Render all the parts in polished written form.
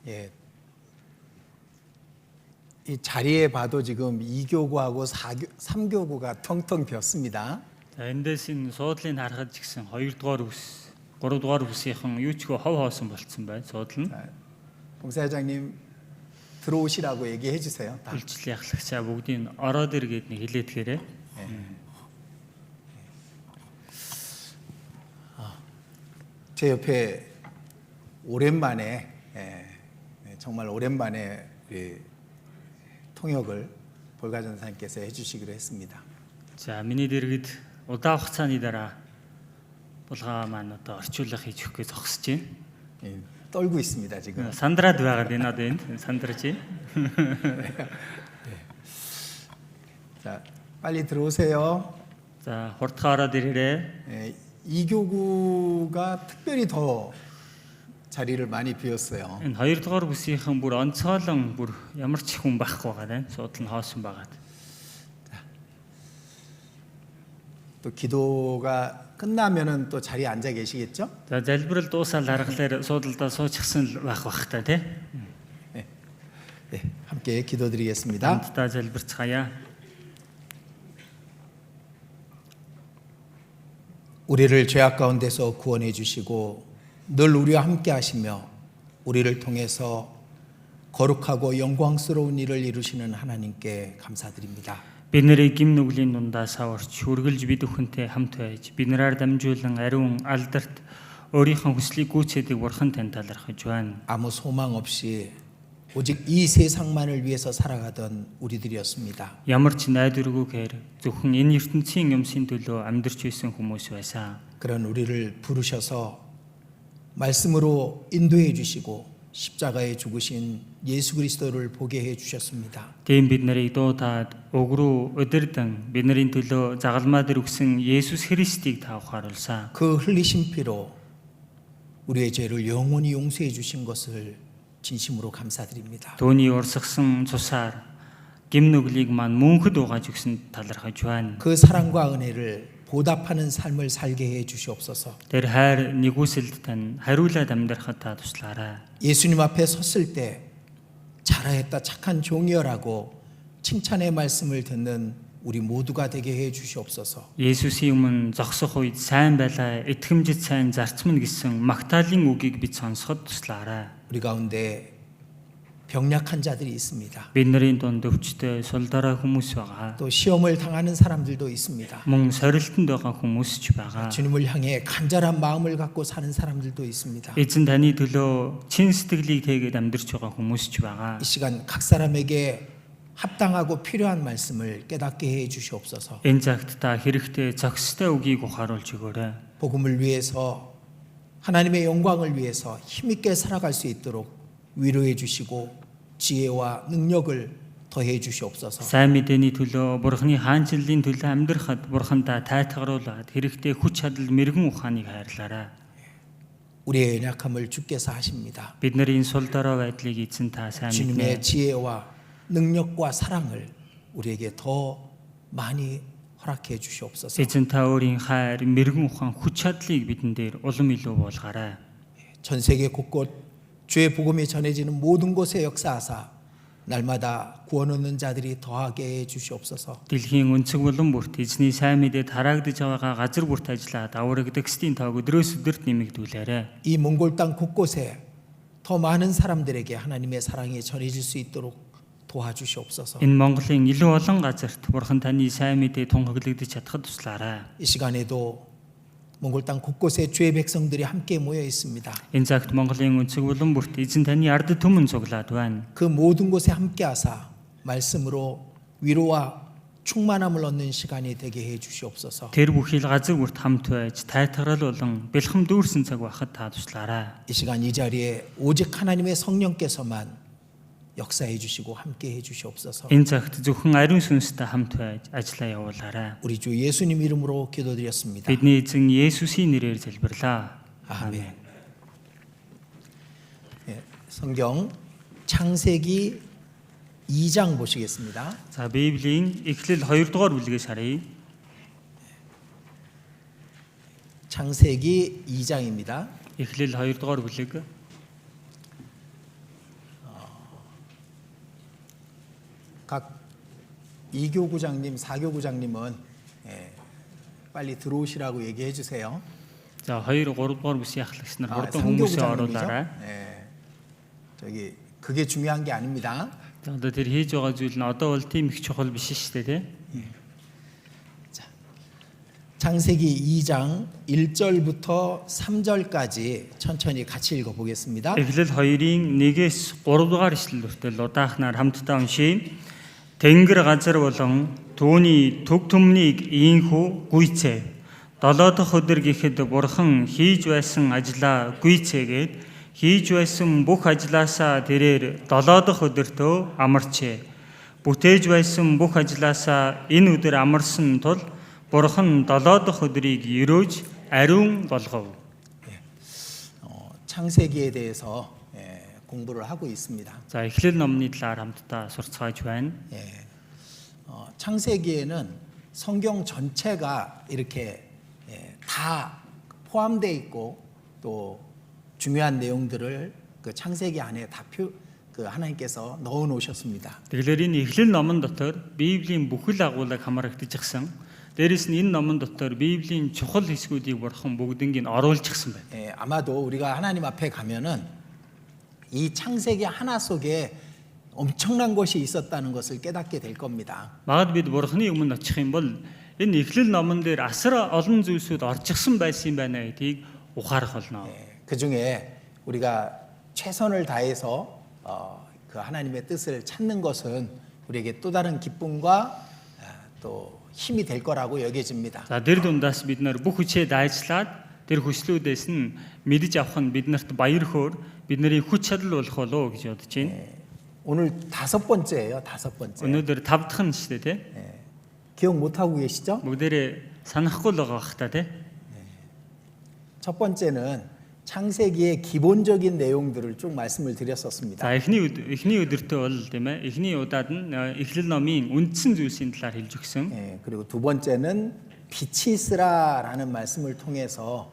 예. 이 자리에 봐도 지금 2교구하고 3교구가 텅텅 비었습니다. За эндээс энэ суудлыг харахад ч гэсэн 2 дугаар бүс, 3 дугаар бүсийнхэн юу ч хов хоосон болцсон байна. Суудал нь. 봉사회장님 들어오시라고 얘기해 주세요. 다. Үйлчлэл яхагчаа бүгдийг ороод ир гэд нэг хэлээдгээрээ. 제 옆에 오랜만에 정말 오랜만에 통역을 볼가 전사님께서 해주시기로 했습니다. За миний дэргэд удаан хугацааны дараа булгаа маань одоо орчуулга хийж өгөх гэж зогсож байна. 예, 떨고 있습니다 지금. Сандраад байгаад энэ одоо энд сандарч байна. 자 빨리 들어오세요. За хурдхан ороод ирээрээ. 예, 2교구가 특별히 더 자리를 많이 비웠어요. Энэ 2 дугаар бүсийнхэн бүр онцгойлон бүр ямар ч хүн байхгүй байгаа байна. Суудал нь хоосон байгаад. 또 기도가 끝나면은 또 자리에 앉아 계시겠죠? За залбирал дуусаад харгалаар суудалдаа суучихсан байх бах та тий. 네, 함께 기도드리겠습니다. Хамтдаа залбирцгаая. 우리를 죄악 가운데서 구원해 주시고 늘 우리와 함께 하시며 우리를 통해서 거룩하고 영광스러운 일을 이루시는 하나님께 감사드립니다. Бид нарыг гим нүглийн дундаас аварч үргэлж бид бүхэнтэй хамт байж бид нараар дамжуулан ариун алдарт өөрийнхөө хүслийг гүйцээдэг бурхан тань талархаж байна. 아무 소망 없이 오직 이 세상만을 위해서 살아가던 우리들이었습니다. Ямар ч найдваргүйгээр зөвхөн энэ ертөнцийн юмсын төлөө амьдарч байсан хүмүүс байсан. 그런 우리를 부르셔서 말씀으로 인도해 주시고 십자가에 죽으신 예수 그리스도를 보게 해 주셨습니다. Тийм бид нарыг дуудаад уг руу өдөрдөн бидний төлөө загалмаа дээр өгсөн Есүс Христийг таах харуулсан. 그 흘리신 피로 우리의 죄를 영원히 용서해 주신 것을 진심으로 감사드립니다. Төвний урсгсан цусаар гим нүглийг маань мөнхөд угааж өгсөн талархаж байна. 그 사랑과 은혜를 보답하는 삶을 살게 해 주시옵소서. Тэр хайр нэгүсэлд тань хариулаад амьдрахад та туслаарай. 예수님 앞에 섰을 때 잘하였다 착한 종이여라고 칭찬의 말씀을 듣는 우리 모두가 되게 해 주시옵소서. Есүсийн өмнө зогсох үед сайн байлаа, итгэмжит сайн зарцмна гэсэн магтаалын үгийг бид сонсоход туслаарай. 우리 가운데 병약한 자들이 있습니다. Бидний дунд өвчтөй сулдараа хүмүүс байгаа. 또 시험을 당하는 사람들도 있습니다. Мөн сорилтонд байгаа хүмүүс ч байгаа. 주님을 향해 간절한 마음을 갖고 사는 사람들도 있습니다. Эзэн таны төлөө чин сэтгэлийг тэгээд амьдрч байгаа хүмүүс ч байгаа. 이 시간 각 사람에게 합당하고 필요한 말씀을 깨닫게 해 주시옵소서. Энэ цагт та хэрэгтэй зохистой үгийг ухааруулж өгөөрэй. 복음을 위해서 하나님의 영광을 위해서 힘있게 살아갈 수 있도록 위로해 주시고 지혜와 능력을 더해 주시옵소서. Сайн мэдээний төлөө Бурхны хаанчлалын төлөө амьдрахад Бурхандаа тайтгаруулад хэрэгтэй хүч чадал мэрэгэн ухааныг хайрлаарай. 우리의 연약함을 주께서 하십니다. Бидний сул дорой байдлыг эзэн та сайн 주님의 мэднэ. 지혜와 능력과 사랑을 우리에게 더 많이 허락해 주시옵소서. Эзэн та өөрийн хайр, мэрэгэн ухаан, хүч чадлыг бидэн дээр улам илүү буулгаарай. 전 세계 곳곳 주의 복음이 전해지는 모든 곳에 역사하사 날마다 구원 얻는 자들이 더하게 해 주시옵소서. Дэлхийн өнцөг булан бүрт эзний сайн мэдээ тараагдж байгаа газар бүрт ажиллаад аврагдагчдын тоог өдрөөс өдөрт нэмэгдүүлээрэй. 이 몽골 땅 곳곳에 더 많은 사람들에게 하나님의 사랑이 전해질 수 있도록 도와주시옵소서. Энэ Монголын илүү олон газарт Бурхан таны сайн мэдээ тунхаглагдаж чадхад туслаарай. 이 시간에도 몽골 땅 곳곳에 주의 백성들이 함께 모여 있습니다. Энэ цагт Монголын өнцөг булан бүрт эзэн таны ард түмэн цуглаад байна. 그 모든 곳에 함께 하사 말씀으로 위로와 충만함을 얻는 시간이 되게 해 주시옵소서. Тэр бүхий л газар бүрт хамт байж тайтгарал болон бэлхэм дүүрсэн цаг байхад та туслаарай. 이 시간 이 자리에 오직 하나님의 성령께서만 역사해 주시고 함께 해 주시옵소서. Энэ цагт зөвхөн ариун сүнстэй хамт байж ажиллаа явуулаарай. 우리 주 예수님 이름으로 기도드렸습니다. Бидний эзэн Есүсийн нэрээр залбирлаа. 아멘. 예, 성경 창세기 2장 보시겠습니다. За Библийн Эхлэл 2 дугаар бүлгээс харъя. 창세기 2장입니다. Эхлэл 2 дугаар бүлэг 각 2교구장님, 4교구장님은 빨리 들어오시라고 얘기해 주세요. За 2, 3 дугаар бүсийн ахлагч нар 아, хурдан хүмүүсээ 3교구장님이죠. оруулаарай. 저기 그게 중요한 게 아닙니다. За одоо тэр хийж байгаа зүйл нь одоо бол тийм их чухал биш шүү дээ, тий. 창세기 2장 1절부터 3절까지 천천히 같이 읽어 보겠습니다. Эхлэл 2-ын 1-ээс 3 дугаар ишлэл хүртэл удаахнаар хамтдаа уншийе. Тэнгэр газар болон түүний төг төмнийг ийхүү гүйцээ. 7 дахь өдөр гэхэд бурхан хийж байсан ажлаа гүйцээгээд хийж байсан бүх ажлаасаа тэрээр 7 дахь өдөртөө амарчээ. Бүтээж байсан бүх ажлаасаа энэ өдөр амарсан тул бурхан 7 дахь өдрийг өрөөж ариун болгов. 창세기에 대해서 공부를 하고 있습니다. За эхлэл номны талаар хамтдаа сурцгааж байна. 창세기에는 성경 전체가 이렇게 다 포함되어 있고 또 중요한 내용들을 그 창세기 안에 그 하나님께서 넣어 놓으셨습니다. Тэгэхээр энэ эхлэл номон дотор Библийн бүхэл агуулгыг хамрагдчихсан. Дээрэс нь энэ номон дотор Библийн чухал хэсгүүдийг бурхан бүгднийг оруулчихсан байна. 아마도 우리가 하나님 앞에 가면은 이 창세기 하나 속에 엄청난 것이 있었다는 것을 깨닫게 될 겁니다. Магад бид бурханы өмнө очих юм бол энэ эхлэл номон дээр асар олон зүйлсүүд орчихсан байсан юм байна гэдгийг ухаарах болно. 그 중에 우리가 최선을 다해서 그 하나님의 뜻을 찾는 것은 우리에게 또 다른 기쁨과 또 힘이 될 거라고 여겨집니다. За тэр дундаас бид нар бүх хүчээ дайжлаад тэр хүслүүдээс нь мэдж авах нь биднэрт баяр хөөр бидний хүч чадал болох болоо гэж бодож байна. 오늘 5번째예요. 5번째. Өнөөдөр 5 дахь нь шүү дээ, тий. 기억 못 하고 계시죠? Бүгдээрээ санахгүй л байгаа бах та, тий. 첫 번째는 창세기의 기본적인 내용들을 쭉 말씀을 드렸었습니다. За эхний өдөртөө бол тийм ээ. Эхний удаад нь эхлэл номын үндсэн зүйлсийн талаар хэлж өгсөн. 그리고 두 번째는 빛이 있으라라는 말씀을 통해서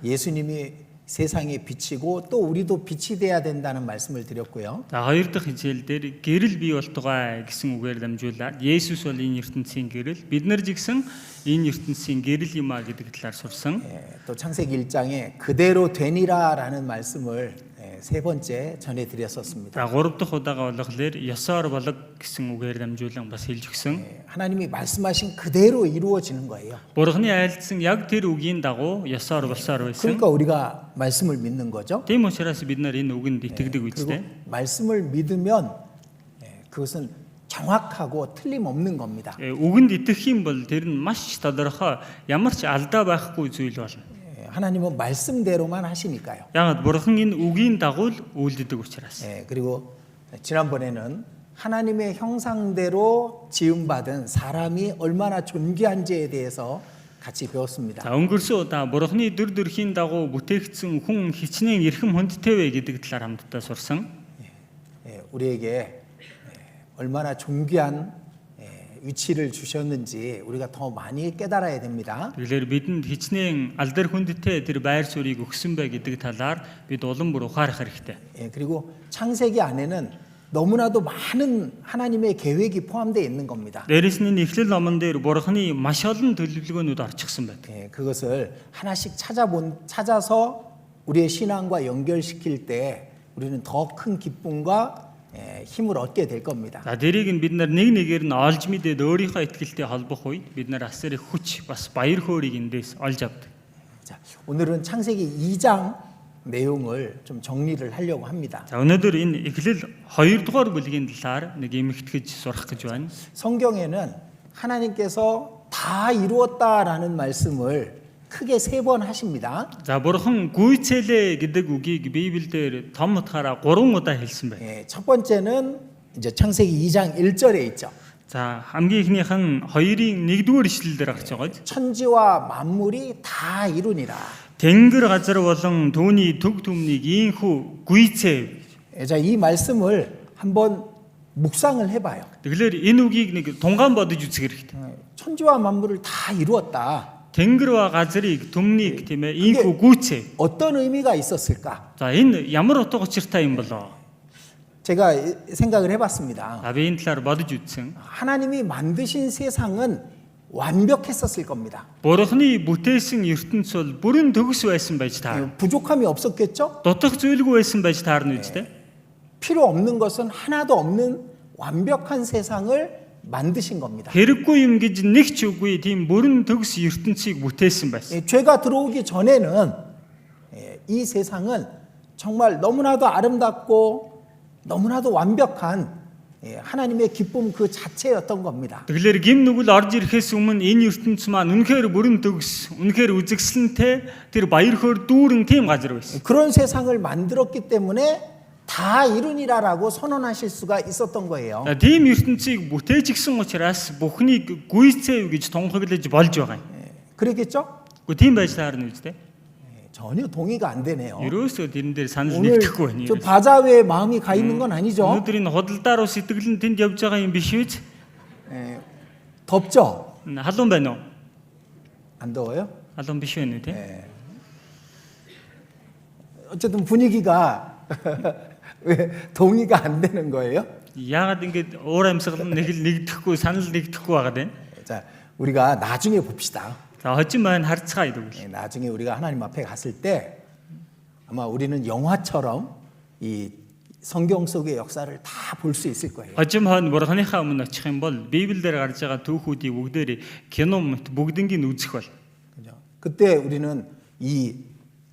예수님이 세상에 빛이고 또 우리도 빛이 돼야 된다는 말씀을 드렸고요. За хоёр дахь хичээл дээр гэрэл бий болтугай гэсэн үгээр дамжуулаад Есүс бол энэ ертөнцийн гэрэл, бид нар жигсэн энэ ертөнцийн гэрэл юм а гэдэг талаар сурсан. 또 창세기 1장에 그대로 되니라라는 말씀을 세 번째 전해 드렸었습니다. За 3 дахь удаага болохоор ёсоор болог гэсэн үгээр дамжуулан бас хэлж өгсөн. 하나님이 말씀하신 그대로 이루어지는 거예요. Бурхны айлдсан яг тэр үгийн дагуу ёсоор болсоор байсан. 그러니까 우리가 말씀을 믿는 거죠. Тийм учраас бид нар энэ үгэнд итгэдэг үстэй. 말씀을 믿으면 그것은 정확하고 틀림없는 겁니다. Үгэнд итгэх юм бол тэр нь маш тодорхой, ямар ч алдаа байхгүй зүйл болно. 하나님은 말씀대로만 하시니까요. Яг бурхан энэ үгийн дагуу л үйлддэг учраас. 그리고 지난번에는 하나님의 형상대로 지음받은 사람이 얼마나 존귀한지에 대해서 같이 배웠습니다. За өнгөрсөн удаа бурханы дүр төрхийн дагуу бүтээгдсэн хүн хичнээн эрхэм хүндтэй вэ гэдэг талаар хамтдаа сурсан. 우리에게 얼마나 존귀한 위치를 주셨는지 우리가 더 많이 깨달아야 됩니다. Тэгэхээр бидэнд хичнээн алдар хүндтэй тэр байр суурийг өгсөн бай гэдэг талаар бид улам бүр ухаарах хэрэгтэй. 그리고 창세기 안에는 너무나도 많은 하나님의 계획이 포함되어 있는 겁니다. Дээрээс нь эхлэл номон дээр бурханы маш олон төлөвлөгөөнүүд орчихсон байдаг. 그것을 하나씩 찾아서 우리의 신앙과 연결시킬 때 우리는 더 큰 기쁨과 힘을 얻게 될 겁니다. За дэрийг нь бид нар нэг нэгээр нь олж мэдээд өөрийнхөө итгэлтэй холбох үед бид нар асар их хүч бас баяр хөөргийг эндээс олж авдаг. 자, 오늘은 창세기 2장 내용을 좀 정리를 하려고 합니다. За өнөөдөр энэ эхлэл 2 дугаар бүлгийн талаар нэг эмхтгэж сурах гэж байна. 성경에는 하나님께서 다 이루었다라는 말씀을 크게 3번 하십니다. За бурхан гүйцээлээ гэдэг үгийг Библиэлд том утгаараа 3 удаа хэлсэн байна. 첫 번째는 이제 창세기 2장 1절에 있죠. За хамгийн ихнийх нь 2-ын 1-р ишлэл дээр гарч байгаа. 천지와 만물이 다 이루니라. Тэнгэр газар болон түүний төг түмнийг ийхүү гүйцээ. 자, 이 말씀을 한번 묵상을 해봐요. Тэгэхээр энэ үгийг нэг тунгаан бодож үзэх хэрэгтэй. 천지와 만물을 다 이루었다. Тэнгэр와 газрыг түмнийг тийм ээ ийхүү гүйцээ. 어떤 의미가 있었을까? За энэ ямар утга учиртай юм болоо? 제가 생각을 해봤습니다. За би энэ талаар бодож үзсэн. 하나님이 만드신 세상은 완벽했었을 겁니다. Бурхны бүтээсэн ертөнц бол бүрэн төгс байсан байж таа. 부족함이 없었겠죠? Дутах зүйлгүй байсан байж таарна үстэй. 필요 없는 것은 하나도 없는 완벽한 세상을 만드신 겁니다. Хэрэггүй юм гэж нэг ч үгүй тийм бүрэн төгс ертөнцийг бүтээсэн байсан. 죄가 들어오기 전에는 이 세상은 정말 너무나도 아름답고 너무나도 완벽한 하나님의 기쁨 그 자체였던 겁니다. Тэгэхээр гим нүгэл орж ирэхээс өмнө энэ ертөнц маань үнэхээр бүрэн төгс, үнэхээр үзэгсэлэнтэй тэр баяр хөөр дүүрэн тийм газар байсан. 그런 세상을 만들었기 때문에 다 이루니라라고 선언하실 수가 있었던 거예요. Тийм ертөнцийг бүтээж гисэн учраас бүхнийг гүйцээв гэж тунхаглаж болж байгаа юм. 그랬겠죠? Гэхдээ тийм байж таарна үстэй. 전혀 동의가 안 되네요. Ерөөсөө тэрэн дээр санал 오늘 нэгдэхгүй байна. 저 바자회에 마음이 가 있는 건 아니죠? Өнөөдөр энэ худалдаа руу сэтгэл нь тэнд явж байгаа юм биш үү? 덥죠? Халуун байна уу? 안 더워요? Халуун биш байна үү те? 어쨌든 분위기가 왜 동의가 안 되는 거예요? Яагаад ингэж уур амьсгал нь нэгдэхгүй, санал нэгдэхгүй байгаа дээ? 자, 우리가 나중에 봅시다. За хожим маань харцгаая гэдэг. 나중에 우리가 하나님 앞에 갔을 때 아마 우리는 영화처럼 이 성경 속의 역사를 다 볼 수 있을 거예요. Хожим хон бурханыхаа өмнө очих юм бол Библиэлд гарч байгаа түүхүүдийг бүгдээр кино бүгднийг үзэх бол. 그죠? 그때 우리는 이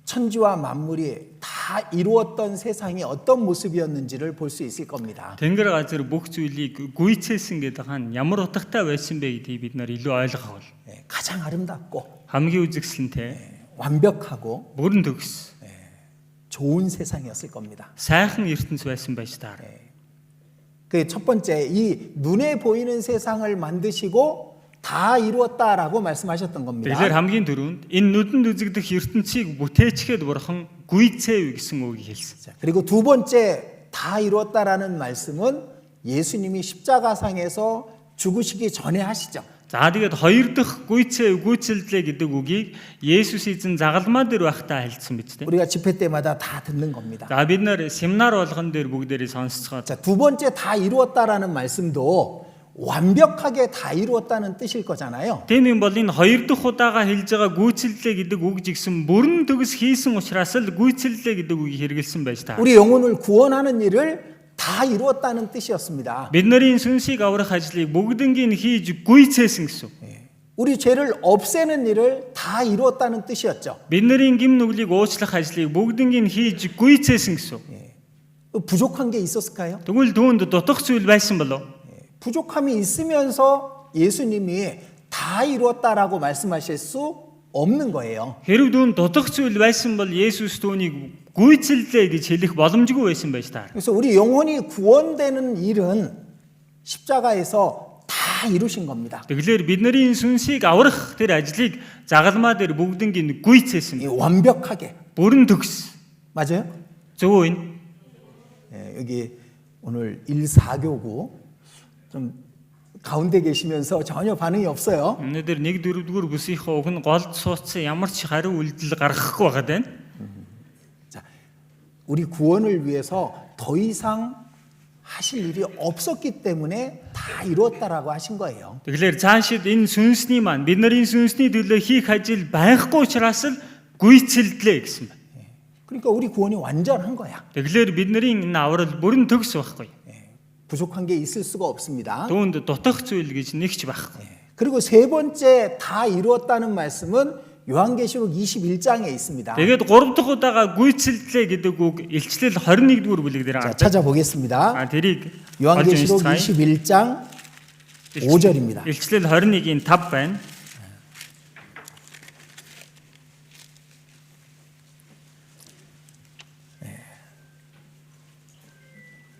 천지와 만물이 다 이루었던 세상이 어떤 모습이었는지를 볼 수 있을 겁니다. Тэнгэр газар бүх зүйлийг гүйцээсэн гэдэг хан ямар утгатай байсан бэ гэдгийг бид нар илүү ойлгох бол. 가장 아름답고 хамгийн үзэгсэлэнтэй, 완벽하고 бүрэн төгс, 좋은 세상이었을 겁니다. сайхан ертөнц байсан байж таар. 그 첫 번째 이 눈에 보이는 세상을 만드시고 다 이루었다라고 말씀하셨던 겁니다. Тэгэхээр хамгийн түрүүнд энэ нүдэнд үзэгдэх ертөнцийг бүтээчгээд бурхан гүйцээв гэсэн үгийг хэлсэн. 그리고 두 번째 다 이루었다라는 말씀은 예수님이 십자가상에서 죽으시기 전에 하시죠. За тэгээд хоёр дахь гүйцэлдлээ гэдэг үгийг Есүс эзэн загалмаа дээр байхдаа хэлсэн биз дээ. 우리가 집회 때마다 다 듣는 겁니다. За бид нар семинар болгон дээр бүгдээрээ сонсцгоо. 자, 두 번째 다 이루었다라는 말씀도 완벽하게 다 이루었다는 뜻일 거잖아요. Тийм юм бол энэ хоёр дахь удаага хэлж байгаа гүйцэлдлээ гэдэг үг жигсэн бүрэн төгс хийсэн учраас л гүйцэлдлээ гэдэг үгийг хэрэгэлсэн байж таа. 우리 영혼을 구원하는 일을 다 이루었다는 뜻이었습니다. Бидний сүнсийг аврах ажлыг бүгднийг хийж гүйцээсэн гэсэн. 우리 죄를 없애는 일을 다 이루었다는 뜻이었죠. Бидний гим нүглийг уучлах ажлыг бүгднийг хийж гүйцээсэн гэсэн. 부족한 게 있었을까요? Тэгвэл түүнд дутах зүйл байсан болов? 부족함이 있으면서 예수님이 다 이루었다라고 말씀하실 수 없는 거예요. Хэрэг түүнд дутах зүйл байсан бол Есүс түүнийг гүйцэллээ гэж хэлэх боломжгүй байсан байж таа. 그래서 우리 영혼이 구원되는 일은 십자가에서 다 이루신 겁니다. Тэгэхээр бидний сүнсийг аврах тэр ажлыг загалмаа дээр бүгднийг гүйцээсэн. 완벽하게. Бүрэн төгс. 맞아요? Зөв үү? 여기 오늘 1-4교구 좀 가운데 계시면서 전혀 반응이 없어요. Өнөөдөр 1-4-р бүсийнхээ уг нь голд суудсан ямар ч хариу үйлдэл гаргахгүй байгаа дээ. 자, 우리 구원을 위해서 더 이상 하실 일이 없었기 때문에 다 이루었다라고 하신 거예요. Тэгэхээр цаашид энэ сүнсний маань бидний сүнсний төлөө хийх ажил байхгүй учраас л гүйцэлдлээ гэсэн байна. 그러니까 우리 구원이 완전한 거야. Тэгэхээр бидний энэ аврал бүрэн төгс байхгүй. 부족한 게 있을 수가 없습니다. Түүнд дутах зүйл гэж нэгч байхгүй. 그리고 세 번째 다 이루었다는 말씀은 요한계시록 21장에 있습니다. Тэгээд 3 дахь удаага гүйцэлдлээ гэдэг үг илчлэл 21-р бүлэг дээр 자, гардаг. 찾아보겠습니다. Тэрийг 요한계시록 21장 5절입니다. илчлэл 21-ийн 5 байна.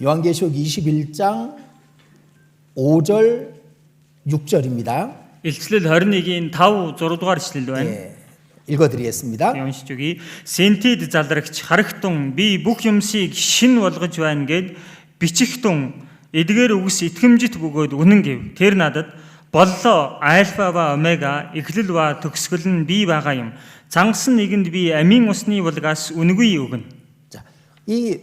요한계시록 21장 5절 6절입니다. Илчлэл 21-ийн 5 6 дугаар ишлэл байна. 읽어드리겠습니다. Уншиж өгье. Синтед залрагч харагтун би бүх юмсыг шин болгож байна гэд бичихтун эдгээр үгс итгэмжит бөгөөд үнэн гэв. Тэр надад боллоо альфа ба омега эхлэл ба төгсгөл нь би байгаа юм. Цангасан нэгэнд би амийн усны булгаас үнгүй өгнө. 자, 이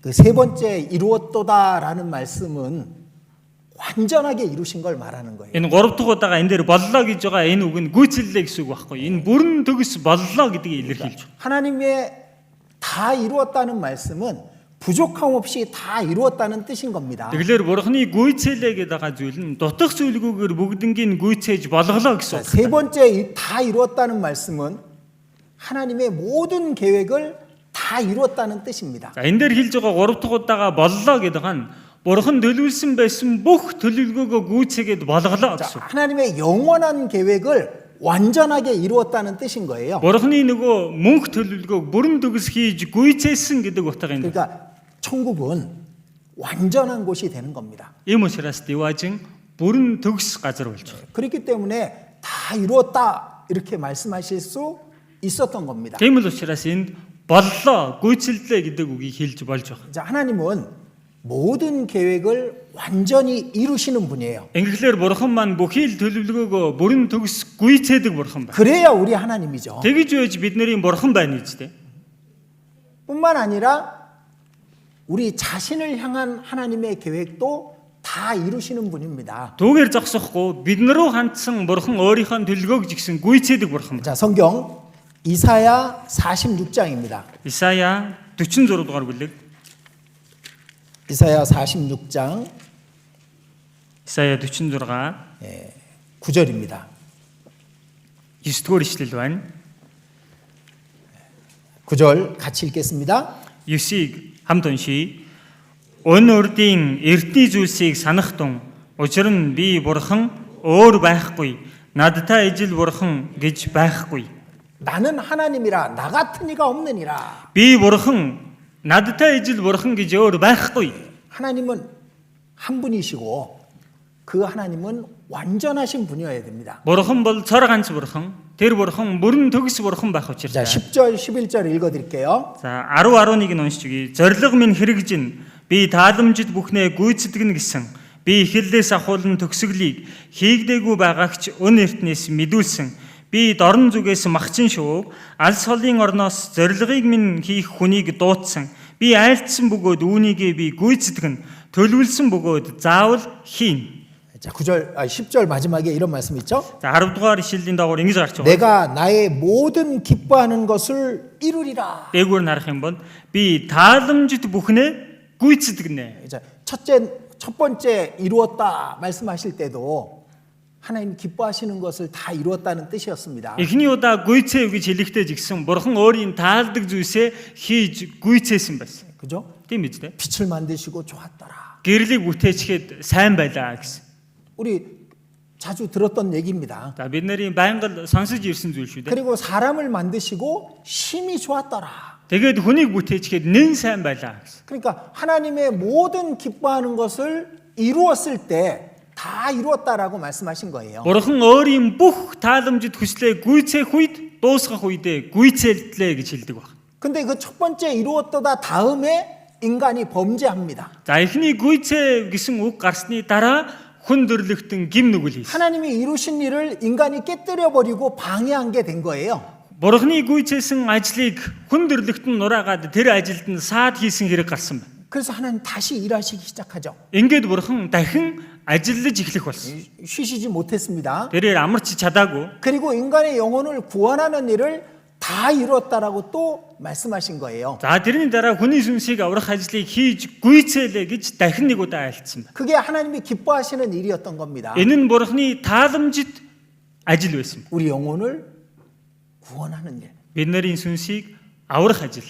그 세 번째 이루었도다라는 말씀은 완전하게 이루신 걸 말하는 거예요. Энэ 3 дахь удаага энэ дээр боллоо гэж байгаа энэ үг нь гүйцэллээ гэсэн үг байхгүй. Энэ бүрэн төгс боллоо гэдгийг илэрхийлж байна. 하나님의 다 이루었다는 말씀은 부족함 없이 다 이루었다는 뜻인 겁니다. Тэгэхээр бурхны гүйцэлээ гэдэг байгаа зүйл нь дутах зүйлгүйгээр бүгднийг гүйцээж болголоо гэсэн үг. 세 번째 다 이루었다는 말씀은 하나님의 모든 계획을 다 이루었다는 뜻입니다. За энэ дээр хэлж байгаа 3 дахь удаага боллоо гэдэг нь бурхан төлөвлөсөн байсан бүх төлөвлөгөөгөө гүйцээгээд болголоо гэсэн үг. 하나님의 영원한 계획을 완전하게 이루었다는 뜻인 거예요. бурхны нөгөө мөнх төлөвлөгөөг бүрэн төгс хийж гүйцээсэн гэдэг утга юм. 그러니까 천국은 완전한 곳이 되는 겁니다. Ийм учраас 디와진 бүрэн төгс газар болж байна. 그렇기 때문에 다 이루었다 이렇게 말씀하실 수 있었던 겁니다. Тийм л учраас энд боллоо, гүйцэллээ гэдэг үгийг хэлж болж байна. 자, 하나님은 모든 계획을 완전히 이루시는 분이에요. Ингэхлээр бурхан маань бүхий л төлөвлөгөөгөө бүрэн төгс гүйцээдэг бурхан байна. 그래야 우리 하나님이죠. Тэгж байж бидний бурхан байна үстэй. 뿐만 아니라 우리 자신을 향한 하나님의 계획도 다 이루시는 분입니다. Түүгээр зогсохгүй бид наруу хандсан бурхан өөрийнхөө төлөвлөгөөг жигсэн гүйцээдэг бурхан. 자, 성경 이사야 46장입니다. Исая 46 дугаар бүлэг. 이사야 46장 Исая 46 9절입니다. 9-р ишлэл байна. 9절 같이 읽겠습니다. 9-ийг хамт уншийе. Өн урдын эртний зүйлсийг санах тун учир нь би бурхан өөр байхгүй. Надтай ижил бурхан гэж байхгүй. 나는 하나님이라 나 같은 이가 없느니라. Би бурхан надтай ижил бурхан гэж өөр байхгүй. 하나님은 한 분이시고 그 하나님은 완전하신 분이어야 됩니다. Бурхан бол цор ганц бурхан. Тэр бурхан бүрэн төгс бурхан байх 자, учиртай. 10절 11절 읽어 드릴게요. За 10 11-ыг нь уншиж өгье. Зориг минь хэрэгжин би тааламжид бүхнээ гүйцэтгэнэ гэсэн. Би эхлэлээс ахуулан төгсгөлийг хийгдээгүй байгаагч өн эртнээс мэдүүлсэн. Би дорн зүгээс махчин шүү. Алс холын орноос зорилгыг минь хийх хүнийг дуудсан. Би айлтсан бөгөөд үүнийгээ би гүйцэтгэн. төлөвлөсөн бөгөөд заавал хийн. 자, 10절 마지막에 이런 말씀 있죠? За 10 дугаар ишлэлийн дагуур ингэж гарч байгаа. 내가 나의 모든 기뻐하는 것을 이루리라. Дээгүүр нарах юм бол би тааламжид бүхнээ гүйцэтгэнэ. 자, 첫 번째 이루었다 말씀하실 때도 하나님 기뻐하시는 것을 다 이루었다는 뜻이었습니다. Эхний удаа гүйцээв гэж хэлэхдээ жигсэн бурхан өөрийн таалдаг зүйлсээ хийж гүйцээсэн байсан. 그죠? Тийм биз дээ. 빛을 만드시고 좋았더라. Гэрлийг бүтээчгээд сайн байлаа гэсэн. 우리 자주 들었던 얘기입니다. За бид нарын байнга сонсож ирсэн зүйл шүү дээ. 그리고 사람을 만드시고 심히 좋았더라. Тэгээд хүнийг бүтээчгээд нэн сайн байлаа гэсэн. 그러니까 하나님의 모든 기뻐하는 것을 이루었을 때 다 이루었다라고 말씀하신 거예요. Бурхан өөрийн бүх тааламжид хүслээ гүйцээх үед дуусгах үедээ гүйцээлдлээ гэж хэлдэг баг. 근데 그 첫 번째 이루었다 다음에 인간이 범죄합니다. За эхний гүйцээ гэсэн үг гарсны дараа хүн дөрлөгтөн гим нүгэл хийсэн. 하나님이 이루신 일을 인간이 깨뜨려 버리고 방해한 게 된 거예요. Бурханы гүйцээсэн ажлыг хүн дөрлөгтөн нураагаад тэр ажилд нь саад хийсэн хэрэг гарсан байна. 그래서 하나님 다시 일하시기 시작하죠. Ингээд бурхан дахин ажиллаж эхлэх болсон. 쉬시지 못했습니다. Тэрээр амарч чадаагүй. 그리고 인간의 영혼을 구원하는 일을 다 이루었다라고 또 말씀하신 거예요. За тэрний дараа хүний сүнсийг аврах ажлыг хийж гүйцээлээ гэж дахин нэг удаа айлцсан байна. 그게 하나님이 기뻐하시는 일이었던 겁니다. Энэ нь бурханы тааламжид ажил байсан. 우리 영혼을 구원하는 일. Бид нарын сүнсийг аврах ажил.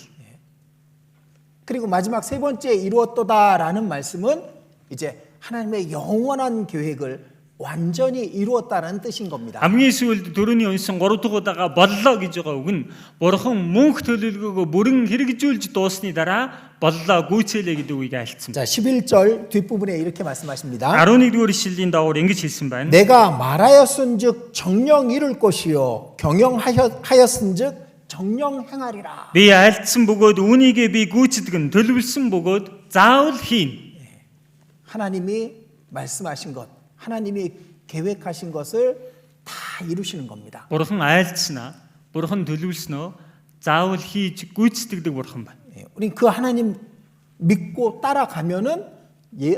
그리고 마지막 세 번째 이루었도다라는 말씀은 이제 하나님의 영원한 계획을 완전히 이루었다는 뜻인 겁니다. Хамгийн сүүлд дөрөвний унсан 3 дахь удаага боллоо гэж байгаа үг нь бурхан мөнх төлөвлөгөөгөө бүрэн хэрэгжүүлж дуусны дараа боллоо гүйцээлээ гэдэг үгийг айлцсан. 자, 11절 뒷부분에 이렇게 말씀하십니다. 11-р ишлэлийн дагуур ингэж хэлсэн байна. 내가 말하였은즉 정령 이룰 것이요 경영하였은즉 정령 행하리라. Би айлцсан бөгөөд үүнийгээ би гүйцэтгэн төлөвлөсөн бөгөөд заавал хийн. 하나님이 말씀하신 것, 하나님이 계획하신 것을 다 이루시는 겁니다. Бурхан айлцснаа, бурхан төлөвлөснөө заавал хийж гүйцэтгэдэг бурхан байна. 우리 그 하나님 믿고 따라가면은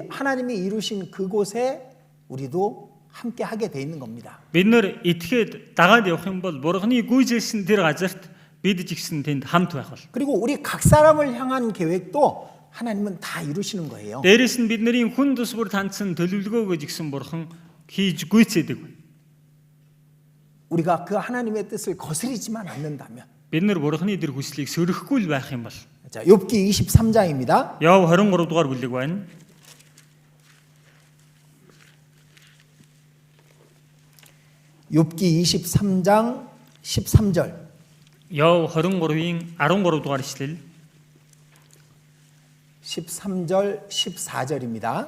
하나님이 이루신 그곳에 우리도 함께 하게 돼 있는 겁니다. Бид нэр итгээд дагаад явах юм бол Бурхны гүйжүүлсэн тэр газарт бид ч ихсэн тэнд хамт байх бол. 그리고 우리 각 사람을 향한 계획도 하나님은 다 이루시는 거예요. Дээрээс нь бидний хүн тус бүр тандсан төлөвлөгөөгөө жигсэн Бурхан хийж гүйцээдэг. 우리가 그 하나님의 뜻을 거스리지만 않는다면. Бид нэр Бурхны тэр хүслийг сөрөхгүй л байх юм бол. 자, 욥기 23장입니다. Яв 23 дугаар бүлэг байна. 욥기 23장 13절. Яв 23-ийн 13 дугаар ишлэл. 13절 14절입니다.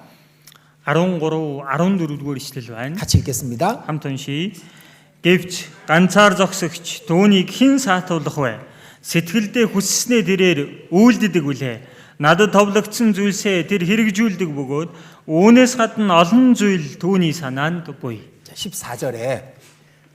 13, 14 дугаар ишлэл байна. 같이 읽겠습니다. Хамт уншийе. Гэвч ганцаар зогсогч түүнийг хэн саатуулах вэ? Сэтгэлдээ хүсснээ тэрээр үйлддэг үлээ. Надад товлогдсон зүйлсээ тэр хэрэгжүүлдэг бөгөөд үүнээс гадна олон зүйл түүний санаанд буй. 자, 14절에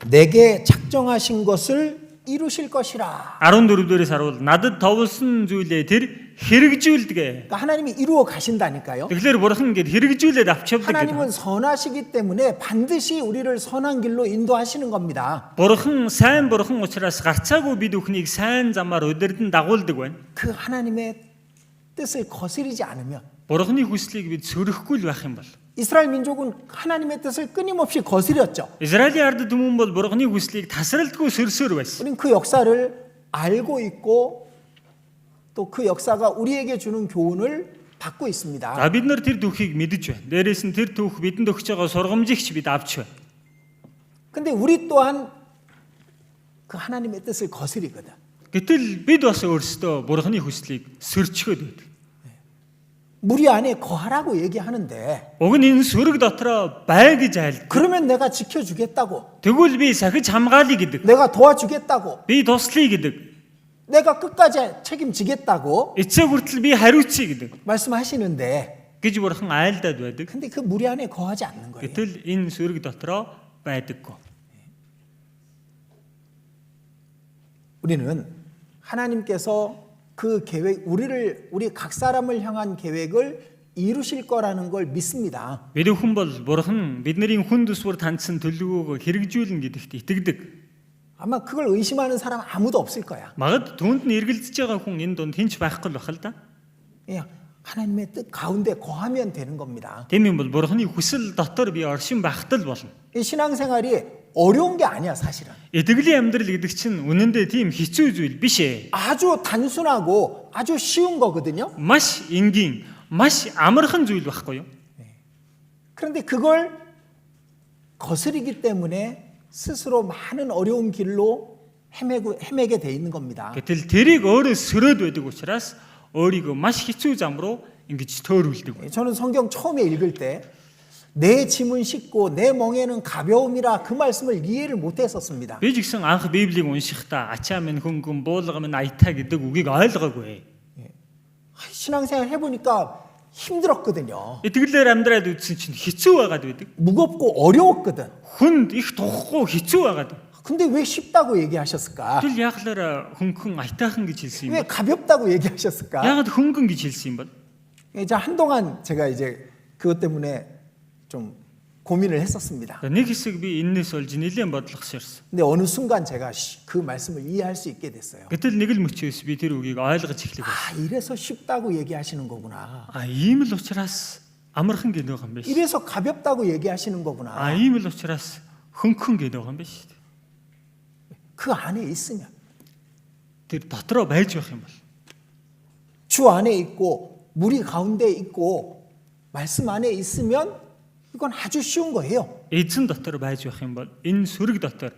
내게 작정하신 것을 이루실 것이라. 14-дээрээс харуул надад товлсон зүйлээ тэр хэрэгжүүлдэг. 그러니까 하나님이 이루어 가신다니까요. Тэгэхээр Бурхан ингэж хэрэгжүүлээд авч явдаг. 하나님은 선하시기 때문에 반드시 우리를 선한 길로 인도하시는 겁니다. Бурхан сайн Бурхан учраас гарцаагүй бид бүхнийг сайн замаар удирдан дагуулдаг байна. 그 하나님의 뜻을 거스리지 않으면 Бурханы хүслийг бид сөрөхгүй л байх юм бол. 이스라엘 민족은 하나님의 뜻을 끊임없이 거스렸죠. Израилийн ард түмэн бол Бурханы хүслийг тасралтгүй сөрсөөр байсан. 우린 그 역사를 알고 있고 또 그 역사가 우리에게 주는 교훈을 받고 있습니다. За бид нар тэр түүхийг мэдэж байна. Дээрээс нь тэр түүх бидэнд өгч байгаа сургамжигч бид авч байна. 근데 우리 또한 그 하나님의 뜻을 거스리거든. Гэтэл бид бас өөрсдөө Бурханы хүслийг сөрчгөөд байдаг. 무리 안에 거하라고 얘기하는데 Уг нь энэ сүрэг дотроо бай гэж айлд. 그러면 내가 지켜주겠다고, Тэгвэл би сахиж хамгаалъя гэдэг. 내가 도와주겠다고, Би туслая гэдэг. 내가 끝까지 책임지겠다고 Эцэг хүртэл би хариуцъя гэдэг. 말씀하시는데 гэж Бурхан айлдаад байдаг. 근데 그 무리 안에 거하지 않는 거예요. Гэтэл энэ сүрэг дотроо байдаггүй. 우리는 하나님께서 그 계획, 우리 각 사람을 향한 계획을 이루실 거라는 걸 믿습니다. Бид хүн бол Бурхан бидний хүн төсвөр тандсан төлөвөөгөө хэрэгжүүлнэ гэдэгт итгэдэг. 아마 그걸 의심하는 사람 아무도 없을 거야. Магад түүнд нь эргэлдэж байгаа хүн энэ донд хинч байхгүй л бахал да. 그냥 하나님의 뜻 가운데 거하면 되는 겁니다. Тийм юм бол Бурханы хүсэл дотор би оршин багтал болно. 이 신앙생활이 어려운 게 아니야, 사실은. Итгэлийн амьдрал гэдэг чинь үнэндээ тийм хэцүү зүйл биш ээ. 아주 단순하고 아주 쉬운 거거든요. Маш энгийн, маш амархан зүйл байхгүй юу? 그런데 그걸 거스리기 때문에 스스로 많은 어려운 길로 헤매게 돼 있는 겁니다. Гэтэл тэрийг өөрөө сөрөөд байдаг учраас өөрийгөө маш хэцүү зам руу ингэж төөрүүлдэг. 저는 성경 처음에 읽을 때 내 짐은 쉽고 내 멍에는 가벼움이라 그 말씀을 이해를 못 했었습니다. Би ч гэсэн анх Библийг уншихдаа ачаа минь хөнгөн буулга минь аятаа гэдэг үгийг ойлгоогүй. 신앙생활 해보니까 힘들었거든요. Итгэлээр амьдраад үзсэн чинь хэцүү байгаад байдаг. 무겁고 어려웠거든. Хүнд их тухгүй хэцүү байгаад. 근데 왜 쉽다고 얘기하셨을까? Тэгэл яаглаараа хөнгөн аятаахан гэж хэлсэн юм 왜 бэ? 가볍다고 얘기하셨을까? Яагаад хөнгөн гэж хэлсэн юм бэ? 이제 한동안 제가 이제 그것 때문에 좀 고민을 했었습니다. Нэг хэсэг би энэс олж нэлээд бодлогосорсон. 근데 어느 순간 제가 그 말씀을 이해할 수 있게 됐어요. Гэтэл нэг л мөчөөс би тэр үгийг ойлгож эхлэх байна. 아, 이래서 쉽다고 얘기하시는 거구나. Ийм л учраас амархан гэдэг юм биш. 이래서 가볍다고 얘기하시는 거구나. Ийм л учраас хөнгөн гэдэг юм биш. 그 안에 있으면, Тэр дотроо байж байх юм бол. 주 안에 있고 무리 가운데 있고 말씀 안에 있으면 이건 아주 쉬운 거예요. Эзэн дотор байж байх юм бол, энэ сүрэг дотор,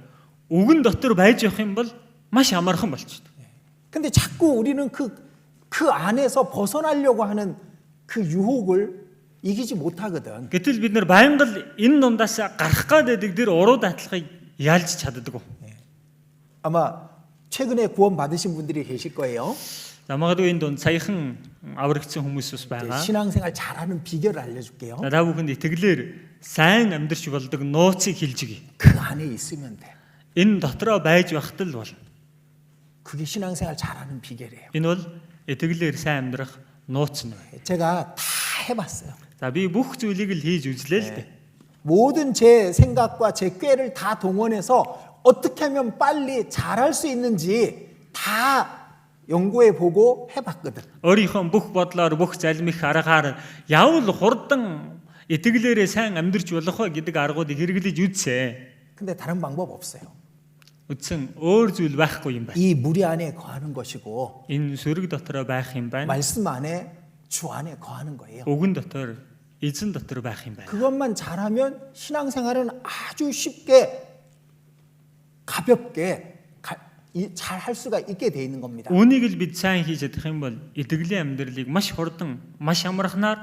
үгэн дотор байж байх юм бол маш амархан болчихдог. 근데 자꾸 우리는 그 안에서 벗어나려고 하는 그 유혹을 이기지 못하거든. Гэтэл бид нар байнга л энэ дундаас гарах гэдэг дэр уруу даатлагыг ялж чаддаггүй. 아마 최근에 구원 받으신 분들이 계실 거예요. За магадгүй энэ дунд саяхан аврагдсан хүмүүс бас байгаа. 신앙생활 잘하는 비결을 알려줄게요. Та бүхэнд итгэлээр сайн амьдрч болдог нууцыг хэлж өгье. 그 안에 있으면 돼. Энэ дотроо байж байхад л бол. 그게 신앙생활 잘하는 비결이에요. Энэ бол итгэлээр сайн амьдрах нууц нь. 제가 다 해봤어요. За би бүх зүйлийг л хийж үзлээ л дээ. 모든 제 생각과 제 꾀를 다 동원해서 어떻게 하면 빨리 잘할 수 있는지 다 연구해 보고 해봤거든. Өөрийнхөө бүх бодлоор бүх залмих аргаар явал хурдан итгэлээрээ сайн амьдрч болох вэ гэдэг аргуудыг хэрэглэж үзсэн. 근데 다른 방법 없어요. Үтсэн өөр зүйл байхгүй юм байна. 이 무리 안에 거하는 것이고 Энэ сүрэг дотроо байх юм байна. 말씀 안에 주 안에 거하는 거예요. Үгэн дотор, эзэн дотор байх юм байна. 그것만 잘하면 신앙생활은 아주 쉽게 가볍게 잘 할 수가 있게 돼 있는 겁니다. Үүнийг л бид сайн хийж чадах юм бол итгэлийн амьдралыг маш хурдан, маш амархнаар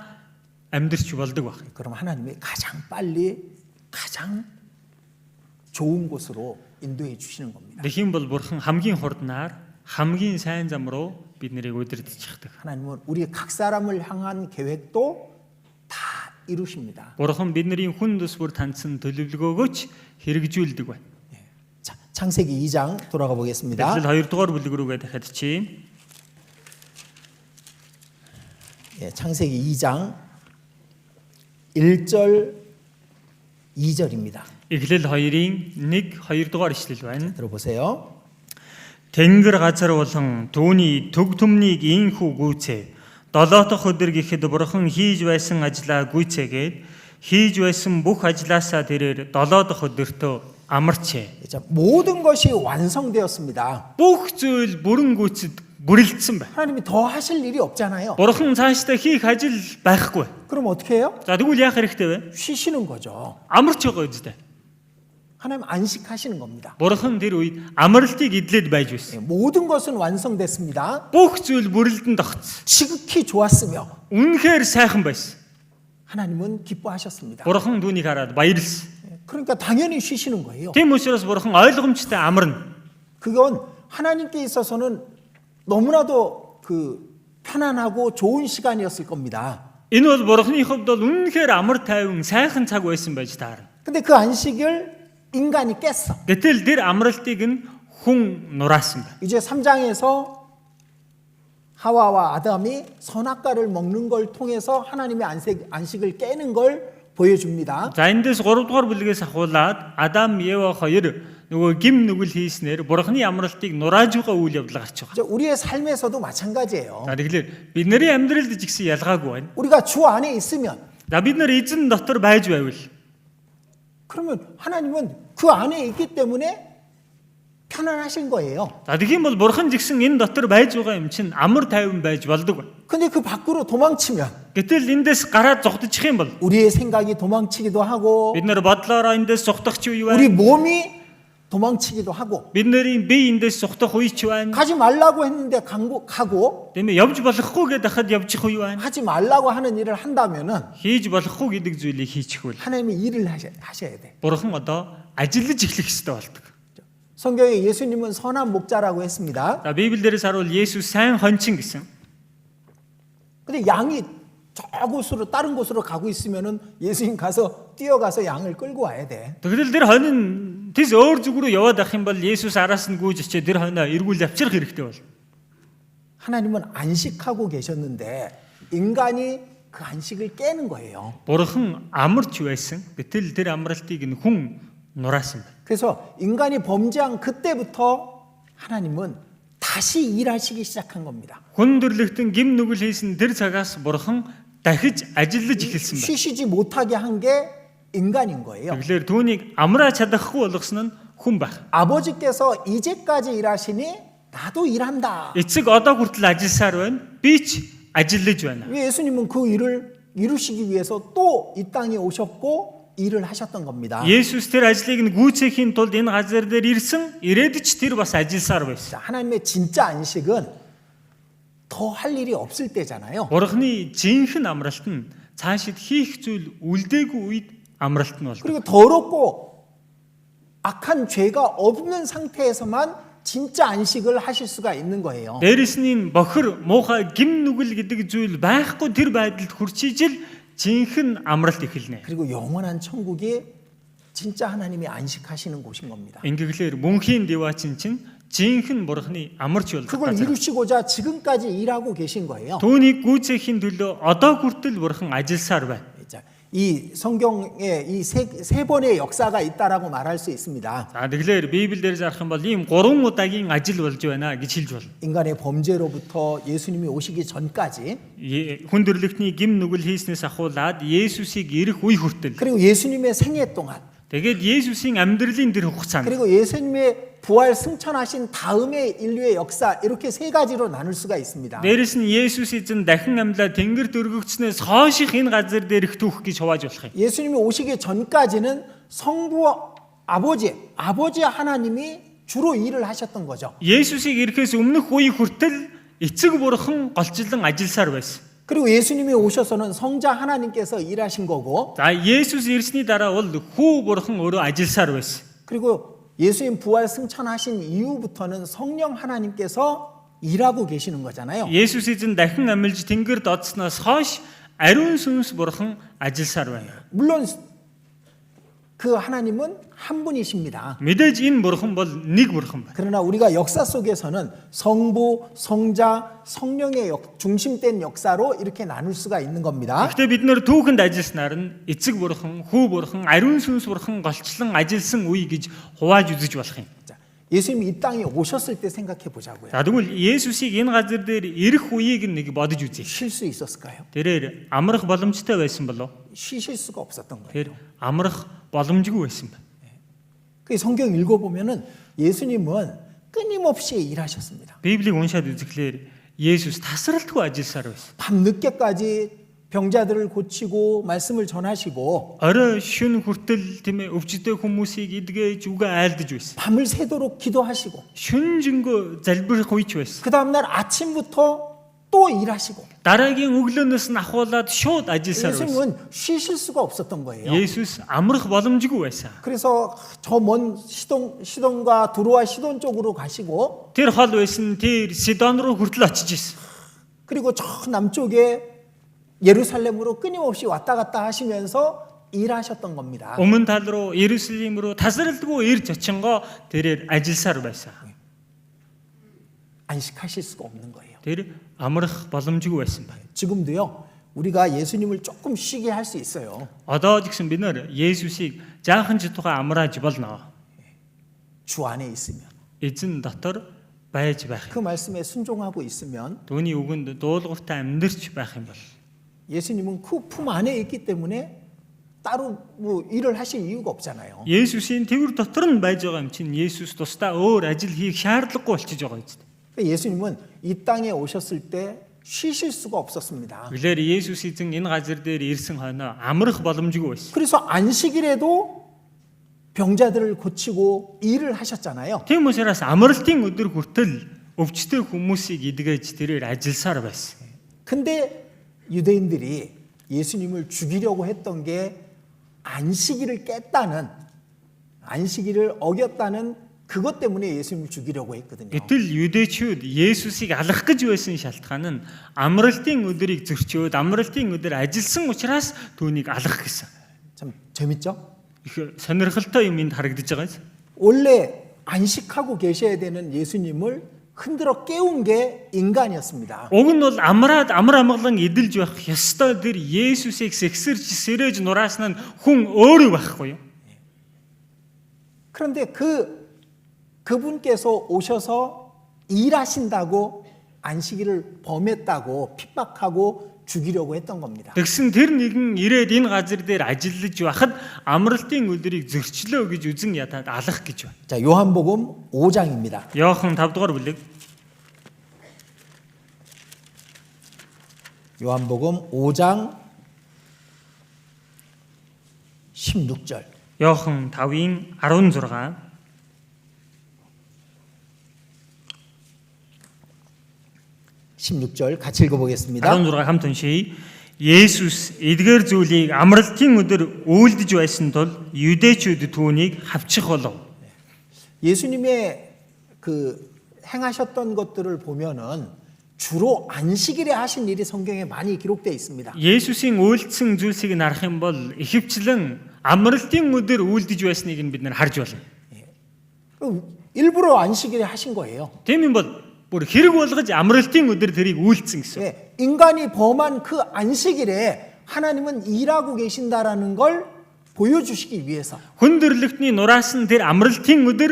амьдрч болдог баг. 그럼 하나님이 가장 빨리 가장 좋은 곳으로 인도해 주시는 겁니다. Тэгэх юм бол бурхан хамгийн хурднаар, хамгийн сайн зам руу бид нарыг удирдахдаг. 하나님은 우리 각 사람을 향한 계획도 다 이루십니다. Бурхан бидний хүн төс бүр таньсан төлөвлөгөөгөөч хэрэгжүүлдэг байна. 자, 창세기 2장 돌아가 보겠습니다. Эхлэл 2 дугаар бүлэг рүүгээ дахиад чийм. 예, 창세기 2장 1절 2절입니다. Эхлэл 2-ын 1, 2 дугаар ишлэл байна. 들어보세요. Тэнгэр газар болон түүний төг төмнийг ийхүү гүйцээ. 7 дахь өдөр гэхэд бурхан хийж байсан ажлаа гүйцээгээд хийж байсан бүх ажлаасаа тэрээр 7 дахь өдөртөө амарчээ. 자, 모든 것이 완성되었습니다. Бүх зүйл бүрэн гүйцэд бүрэлдсэн байна. 하나님이 더 하실 일이 없잖아요. Бурхан цаашдаа хийх ажил байхгүй. 그럼 어떻게 해요? За тэгвэл яах хэрэгтэй вэ? 쉬시는 거죠. Амарч байгаа үстэй. 하나님 안식하시는 겁니다. Бурхан тэр үед амралтыг эдлээд байж байсан. 예, 모든 것은 완성됐습니다. Бүх зүйл бүрэлдэн тогтсон. 지극히 좋았으며 Үнэхээр сайхан байсан. 하나님은 기뻐하셨습니다. Бурхан түүнийг хараад баярлсан. 그러니까 당연히 쉬시는 거예요. Тийм учраас бурхан ойлгомжтой амарна. 그건 하나님께 있어서는 너무나도 편안하고 좋은 시간이었을 겁니다. Энэ бол бурханы хувьд бол үнэхээр амар тайван сайхан цаг байсан байж таарна. 근데 그 안식을 인간이 깼어. Гэтэл тэр амралтыг нь хүн нураасан байна. 이제 3장에서 하와와 아담이 선악과를 먹는 걸 통해서 하나님의 안식을 깨는 걸 보여줍니다. За эндээс 3 дугаар бүлгээс ахуулаад Адам, Ева хоёр нөгөө гим нүгэл хийснээр бурханы амралтыг нурааж байгаа үйл явдал гарч байгаа. 우리의 삶에서도 마찬가지예요. За тэгэхээр бидний амьдралд ч гэсэн ялгаагүй байна. 우리가 주 안에 있으면 За бид нар эзэн дотор байж байвал 그러면 하나님은 그 안에 있기 때문에 편안하신 거예요. за тэгэх юм бол бурхан згсэн энэ дотор байж байгаа юм чинь амар тайван байж болдог байна. 근데 그 밖으로 도망치면 Гэтэл эндээс гараад зогтчих юм бол 우리의 생각이 도망치기도 하고 бид нар бодлороо эндээс зогтох ч үе 우리 байна. 몸이 도망치기도 하고 Бидний бие эндээс зогтох үе ч байна. 가지 말라고 했는데 가고 Тийм ээ явж болохгүй гэдээ хахад явчих үе байна. 하지 말라고 하는 일을 한다면은 Хийж болохгүй гэдэг зүйлийг хийчихвэл 하나님이 일을 하셔야 돼. бурхан одоо ажиллаж эхлэх ёстой болдог. 성경에 예수님은 선한 목자라고 했습니다. За Библиэрээс харуул Есүс сайн хончин гэсэн. 근데 양이 저곳으로 다른 곳으로 가고 있으면은 예수님 가서 뛰어가서 양을 끌고 와야 돼. Тэгвэл тэр хонин тэс өөр зүг рүү яваад ах юм бол Есүс араас нь гүйж очиж тэр хоноо эргүүл авчрах хэрэгтэй бол. 하나님은 안식하고 계셨는데 인간이 그 안식을 깨는 거예요. Бурхан амарч байсан. Гэтэл тэр амралтыг нь хүн нураасан байна. 그래서 인간이 범죄한 그때부터 하나님은 다시 일하시기 시작한 겁니다. Хүн төрлөختөн гим нүгэл хийсэн тэр цагаас бурхан дахиж ажиллаж эхэлсэн байна. 쉬시지 못하게 한 게 인간인 거예요. Тэгэхээр түүнийг амраа чадахгүй болгосон нь хүн байх. 아버지께서 이제까지 일하시니 나도 일한다. Эцэг одоо хүртэл ажилласаар байна. Би ч ажиллаж байна. 예수님은 그 일을 이루시기 위해서 또 이 땅에 오셨고 일을 하셨던 겁니다. Есүс тэр ажлыг нь гүйцээхийн тулд энэ газар дээр ирсэн. Ирээд ч тэр бас ажилласаар байсан. 자, 하나님의 진짜 안식은 더 할 일이 없을 때잖아요. Бурхны жинхэнэ амралт нь цаашид хийх зүйл үлдээгүй үед амралт нь болдог. 그리고 더럽고 악한 죄가 없는 상태에서만 진짜 안식을 하실 수가 있는 거예요. Дээрэс нь бохир муухай гим нүгэл гэдэг зүйл байхгүй тэр байдалд хүрчиж л жинхэнэ амралт эхэлнэ. 그리고 영원한 천국이 진짜 하나님이 안식하시는 곳인 겁니다. Ингээглээр мөнхийн деваачин чинь жинхэнэ бурхны амарч болох 그걸 газар. 이루시고자 지금까지 일하고 계신 거예요. Түүнийг гүйцэхийн төлөө одоо хүртэл бурхан ажилласаар байна. 자, 이 성경에 이 세 번의 역사가 있다라고 말할 수 있습니다. За тэгэхээр Библиэлд зарах юм бол ийм 3 удаагийн ажил болж байна гэж хэлж болно. 인간의 범죄로부터 예수님이 오시기 전까지 Хүн төрлөختний гим нүгэл хийснээс ахуулаад Есүсийг ирэх үе хүртэл. 그리고 예수님의 생애 동안 Тэгээд Есүсийн амьдралын тэр хугацаанд 그리고 예수님의 부활 승천하신 다음의 인류의 역사 이렇게 세 가지로 나눌 수가 있습니다. дээрэс нь Есүс эзэн дахин амьлаа тэнгэр дөргөгчнөөс хойших энэ газар дээрх түүх гэж хувааж болох юм. 예수님이 오시기 전까지는 성부 아버지 하나님이 주로 일을 하셨던 거죠. Есүсийг ирэхээс өмнөх үе хүртэл эцэг бурхан голчлон ажилласаар байсан. 그리고 예수님이 오셔서는 성자 하나님께서 일하신 거고 За Есүс ирсний дараа бол хүү бурхан өөрөө ажилласаар байсан. 그리고 예수님 부활 승천하신 이후부터는 성령 하나님께서 일하고 계시는 거잖아요. Есүс эзэн дахин амьлж тэнгэрд одсноос хойш ариун сүнс бурхан ажилласаар байна. 물론 그 하나님은 한 분이십니다. Мэдээж энэ бурхан бол нэг бурхан байна. 그러나 우리가 역사 속에서는 성부, 성자, 성령의 중심된 역사로 이렇게 나눌 수가 있는 겁니다. Гэхдээ бид нэр түүхэнд ажилласнаар нь эцэг бурхан, хүү бурхан, ариун сүнс бурхан голчлон ажилласан үе гэж хувааж үзэж болох юм. 자, 예수님이 이 땅에 오셨을 때 생각해 보자고요. За тэгвэл Есүсийг энэ газар дээр ирэх үеийг нэг бодож үзье. 쉴 수 있었을까요? Тэрээр амрах боломжтой байсан болов? 쉬실 수가 없었던 거예요. Тэр амрах боломжгүй байсан байна. 그 성경 읽어보면은 예수님은 끊임없이 일하셨습니다. Библийг уншаад үзэхлээр Есүс тасралтгүй ажилласаар байсан. 밤 늦게까지 병자들을 고치고 말씀을 전하시고 Орой шөнө хүртэл тийм ээ өвчтөе хүмүүсийг эдгэж үгээ айлдаж байсан. 밤을 새도록 기도하시고 Шүн жингөө залбирах үеч байсан. 그 다음날 아침부터 또 일하시고 Дараагийн өглөөнөөс нь ахуулаад шууд ажилласаар байсан. 예수님은 쉬실 수가 없었던 거예요. Есүс амрах боломжгүй байсан. 그래서 저 먼 시돈과 두로와 시돈 쪽으로 가시고 Тэр хол байсан тэр Сидон руу хүртэл очиж исэн. 그리고 저 남쪽에 예루살렘으로 끊임없이 왔다 갔다 하시면서 일하셨던 겁니다. Өмнө тал руу Иерусалим руу тасралтгүй ирж очингоо тэрээр ажилласаар байсан. 안식하실 수가 없는 거예요. Тэр амрах боломжгүй байсан байна. 지금도요. 우리가 예수님을 조금 쉬게 할 수 있어요. Одоо ч гэсэн бид нэр Есүсийг жаахан ч тухай амрааж болно. 주 안에 있으면 Эзэн дотор байж байх. 그 말씀에 순종하고 있으면 Түүний үгэнд дуулууртай амьдрч байх юм бол 예수님은 그 품 안에 있기 때문에 따로 뭐 일을 하실 이유가 없잖아요. Есүсийн тэр дотор нь байж байгаа юм чинь Есүс тусдаа өөр ажил хийх шаардлагагүй болчихж байгаа юм. 예수님은 이 땅에 오셨을 때 쉬실 수가 없었습니다. Гэвч Есүс эзэн энэ газар дээр ирсэн хойноо амрах боломжгүй байсан. 그래서 안식일에도 병자들을 고치고 일을 하셨잖아요. Тийм учраас амралтын өдөр хүртэл өвчтөе хүмүүсийг эдгэж тэрээр ажилласаар байсан. 근데 유대인들이 예수님을 죽이려고 했던 게 안식일을 깼다는 안식일을 어겼다는 그것 때문에 예수님을 죽이려고 했거든요. Гэтэл юдэчүүд Есүсийг алах гэж байсан шалтгаан нь амралтын өдрийг зөрчөөд амралтын өдөр ажилласан учраас түүнийг алах гэсэн. 참 재밌죠? Их сонирхолтой юм энд харагдаж байгаа юм. 원래 안식하고 계셔야 되는 예수님을 흔들어 깨운 게 인간이었습니다. Уг нь бол амар амгалан эдэлж байх ёстой тэр Есүсийг сэгсэрж сэрэж нураасан нь хүн өөрөө байхгүй юу? 그런데 그분께서 오셔서 일하신다고 안식일을 범했다고 핍박하고 죽이려고 했던 겁니다. Тэгсэн тэр нэгэн ирээд энэ газар дээр ажиллаж байхад амралтын өдрийг зөрчлөө гэж үзэн ядаад алах гэж байна. 자, 요한복음 5장입니다. Иохан 5 дугаар бүлэг. 요한복음 5장 16절. Иохан 5-ын 16. 16절 같이 읽어보겠습니다. 16 хамт уншийе. Есүс эдгээр зүйлийг амралтын өдөр үйлдэж байсан тул юдэчүүд түүнийг хавчих болов. 예수님의 그 행하셨던 것들을 보면은 주로 안식일에 하신 일이 성경에 많이 기록되어 있습니다. Есүсийн үйлдсэн зүйлсийг нарах юм бол ихэвчлэн амралтын өдөр үйлдэж байсныг нь бид нар харж байна. 일부러 안식일에 하신 거예요. Тийм юм бол бүр хэрэг болгож амралтын өдөр тэрийг үйлцсэн гэсэн. 예, 인간이 범한 그 안식일에 하나님은 일하고 계신다라는 걸 보여주시기 위해서. Хүн төрлөختний нураас нь тэр амралтын өдөр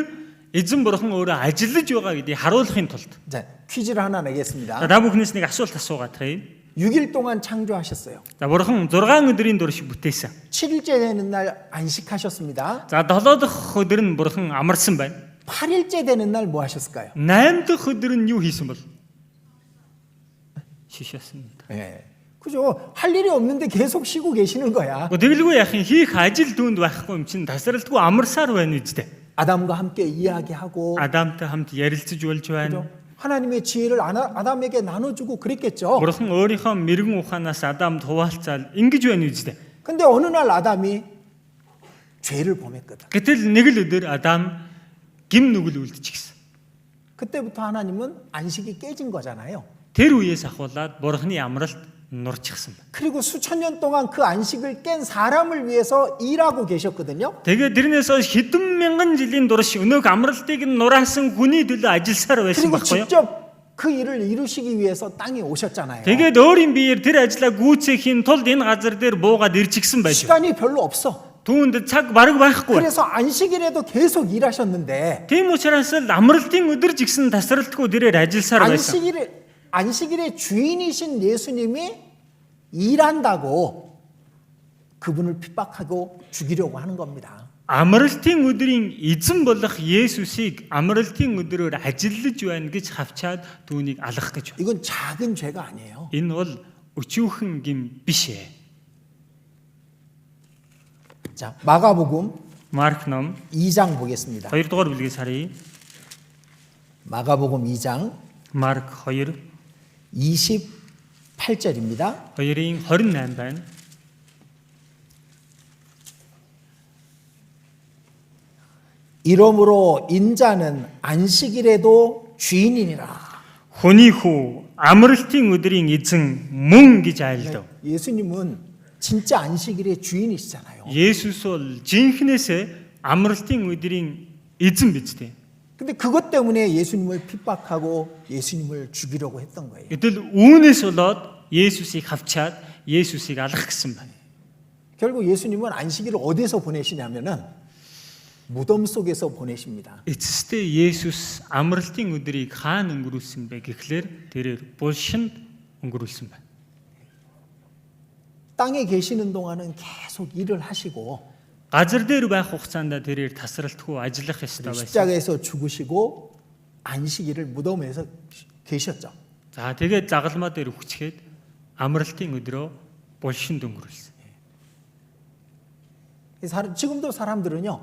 эзэн бурхан өөрөө ажиллаж байгаа гэдгийг харуулахын тулд. 자, 퀴즈를 하나 내겠습니다. За та бүхнээс нэг асуулт асуугаадах юм. 6일 동안 창조하셨어요. За бурхан 6 өдрийн турш бүтээсэн. 7일째 되는 날 안식하셨습니다. За 7 дахь өдөр нь бурхан амарсан байна. 8일째 되는 날 뭐 하셨을까요? 8 дахь өдөр нь юу хийсэн бол? Шишээсэннэ. 예. 그죠? 할 일이 없는데 계속 쉬고 계시는 거야. Тэгэлгүй яах юм хийх ажил дүүнд байхгүй юм чинь тасралтгүй амарсаар байна үстэй. 아담과 함께 이야기하고 Адамтай хамт ярилцаж болж байна. 그죠? 하나님의 지혜를 아담에게 나눠주고 그랬겠죠. Бурхан өөрийнхөө мэрэгэн ухаанаас Адамд хуваалцаад ингэж байна үстэй. 근데 어느 날 아담이 죄를 범했거든. Гэтэл нэг л өдөр Адам гим нүгэл үлдчихсэн. 그때부터 하나님은 안식이 깨진 거잖아요. Тэр үеэс ахуулаад Бурханы амралт нурчихсан байна. 그리고 수천 년 동안 그 안식을 깬 사람을 위해서 일하고 계셨거든요. Тэгээ тэрнээс хойш хэдэн мянган жилийн турш өнөөг амралтыг нураасан хүний төлөө ажилласаар байсан 그리고 байхгүй юу? 직접 그 일을 이루시기 위해서 땅에 오셨잖아요. Тэгээд өөрийн биеэр тэр ажлаа гүйцэхийн тулд энэ газар дээр буугаад ирчихсэн байж. 시간이 별로 없어. Түүнд цаг бараг байхгүй. 그래서 안식일에도 계속 일하셨는데 Тийм учраас л амралтын өдөр жигсэн тасралтгүй тэрээр ажилласаар байсан. 안식일의 주인이신 예수님이 일한다고 그분을 핍박하고 죽이려고 하는 겁니다. Амралтын өдрийн эзэн болох Есүсийг амралтын өдрөөр ажиллаж байна гэж хавчаад түүнийг алах гэж. 이건 작은 죄가 아니에요. Энэ бол өчүүхэн гим биш ээ. 자, 마가복음 Марк ном 2장 보겠습니다. 2 дугаар бүлгээс харъя. 마가복음 2장 Марк 2 28절입니다. 2-ын 28 байна. 이러므로 인자는 안식일에도 주인이니라. Хүний хүү амралтын өдрийн эзэн мөн гэж айлдав. 예수님은 진짜 안식일의 주인이시잖아요. Есүс бол жинхнээсээ амралтын өдрийн эзэн биз дээ. 근데 그것 때문에 예수님을 핍박하고 예수님을 죽이려고 했던 거예요. Гэтэл үүнээс болоод Есүсийг хавчаад Есүсийг алах гэсэн байна. 결국 예수님은 안식일을 어디서 보내시냐면은 무덤 속에서 보내십니다. Эцэстээ Есүс амралтын өдрийг хаана өнгөрүүлсэн бэ гэхлээр тэрээр булшинд өнгөрүүлсэн байна. 땅에 계시는 동안은 계속 일을 하시고 Газар дээр байх хугацаанд тэрээр тасралтгүй ажиллах ёстой байсан. 십자가에서 죽으시고 안식일을 무덤에서 계셨죠. За тэгээд загалмаа дээр хүчгээд амралтын өдрөө булшинд өнгөрүүлсэн. 지금도 사람들은요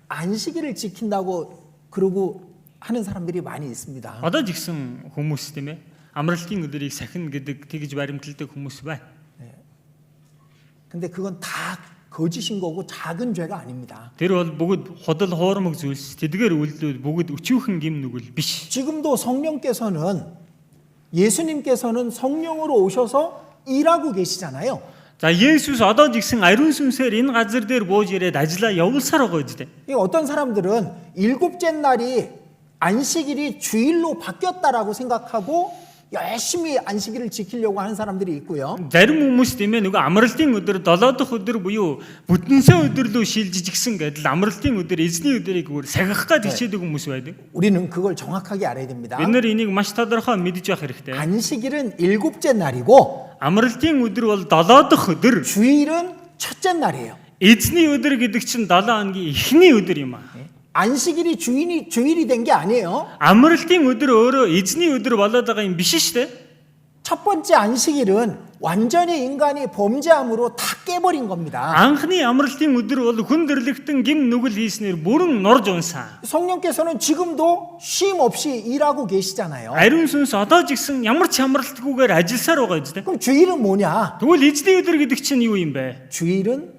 안식일을 지킨다고 그러고 하는 사람들이 많이 있습니다. Одоо ч гэсэн хүмүүс тийм ээ амралтын өдрийг сахина гэдэг тэгж баримталдаг хүмүүс байна. 근데 그건 다 거짓인 거고 작은 죄가 아닙니다. Тэр бол бүгд худал хуурмаг зүйлс тэдгээр үйлдэл бүгд өчүүхэн гим нүгэл биш. 지금도 예수님께서는 성령으로 오셔서 일하고 계시잖아요. За Есүс одоо ч гэсэн ариун сүнсээр энэ газар дээр бууж ирээд ажиллаа явуулсаар байгаа үстэй. 어떤 사람들은 일곱째 날이 안식일이 주일로 바뀌었다라고 생각하고 열심히 안식일을 지키려고 하는 사람들이 있고요. Зарим хүмүүс тийм ээ нөгөө амралтын өдөр 7 дахь өдөр буюу бүтэнсэ өдөр рүү шилжиж гисэн гэдэл амралтын өдөр эзний өдрийг өөр сахих гэж хичээдэг хүмүүс байдаг. 우리는 그걸 정확하게 알아야 됩니다. Бид нар энийг маш тодорхой мэдж явах хэрэгтэй. 안식일은 일곱째 날이고 Амралтын өдөр бол 7 дахь өдөр. 주일은 첫째 날이에요. Эзний өдөр гэдэг чинь 7 хоногийн эхний өдөр юм аа. 안식일이 주일이 된 게 아니에요. Амралтын өдөр өөрөө эзний өдөр болоод байгаа юм биш шүү дээ. 첫 번째 안식일은 완전히 인간이 범죄함으로 다 깨버린 겁니다. Анхны амралтын өдөр бол хүн төрлөختөн гим нүгэл хийснээр бүрэн норж унсан. 성령께서는 지금도 쉼 없이 일하고 계시잖아요. Ариун сүнс одоо ч гэсэн ямар ч амралтгүйгээр ажилласаар байгаа юм дээ. 그럼 주일은 뭐냐? Тэгвэл эзний өдөр гэдэг чинь юу юм бэ? 주일은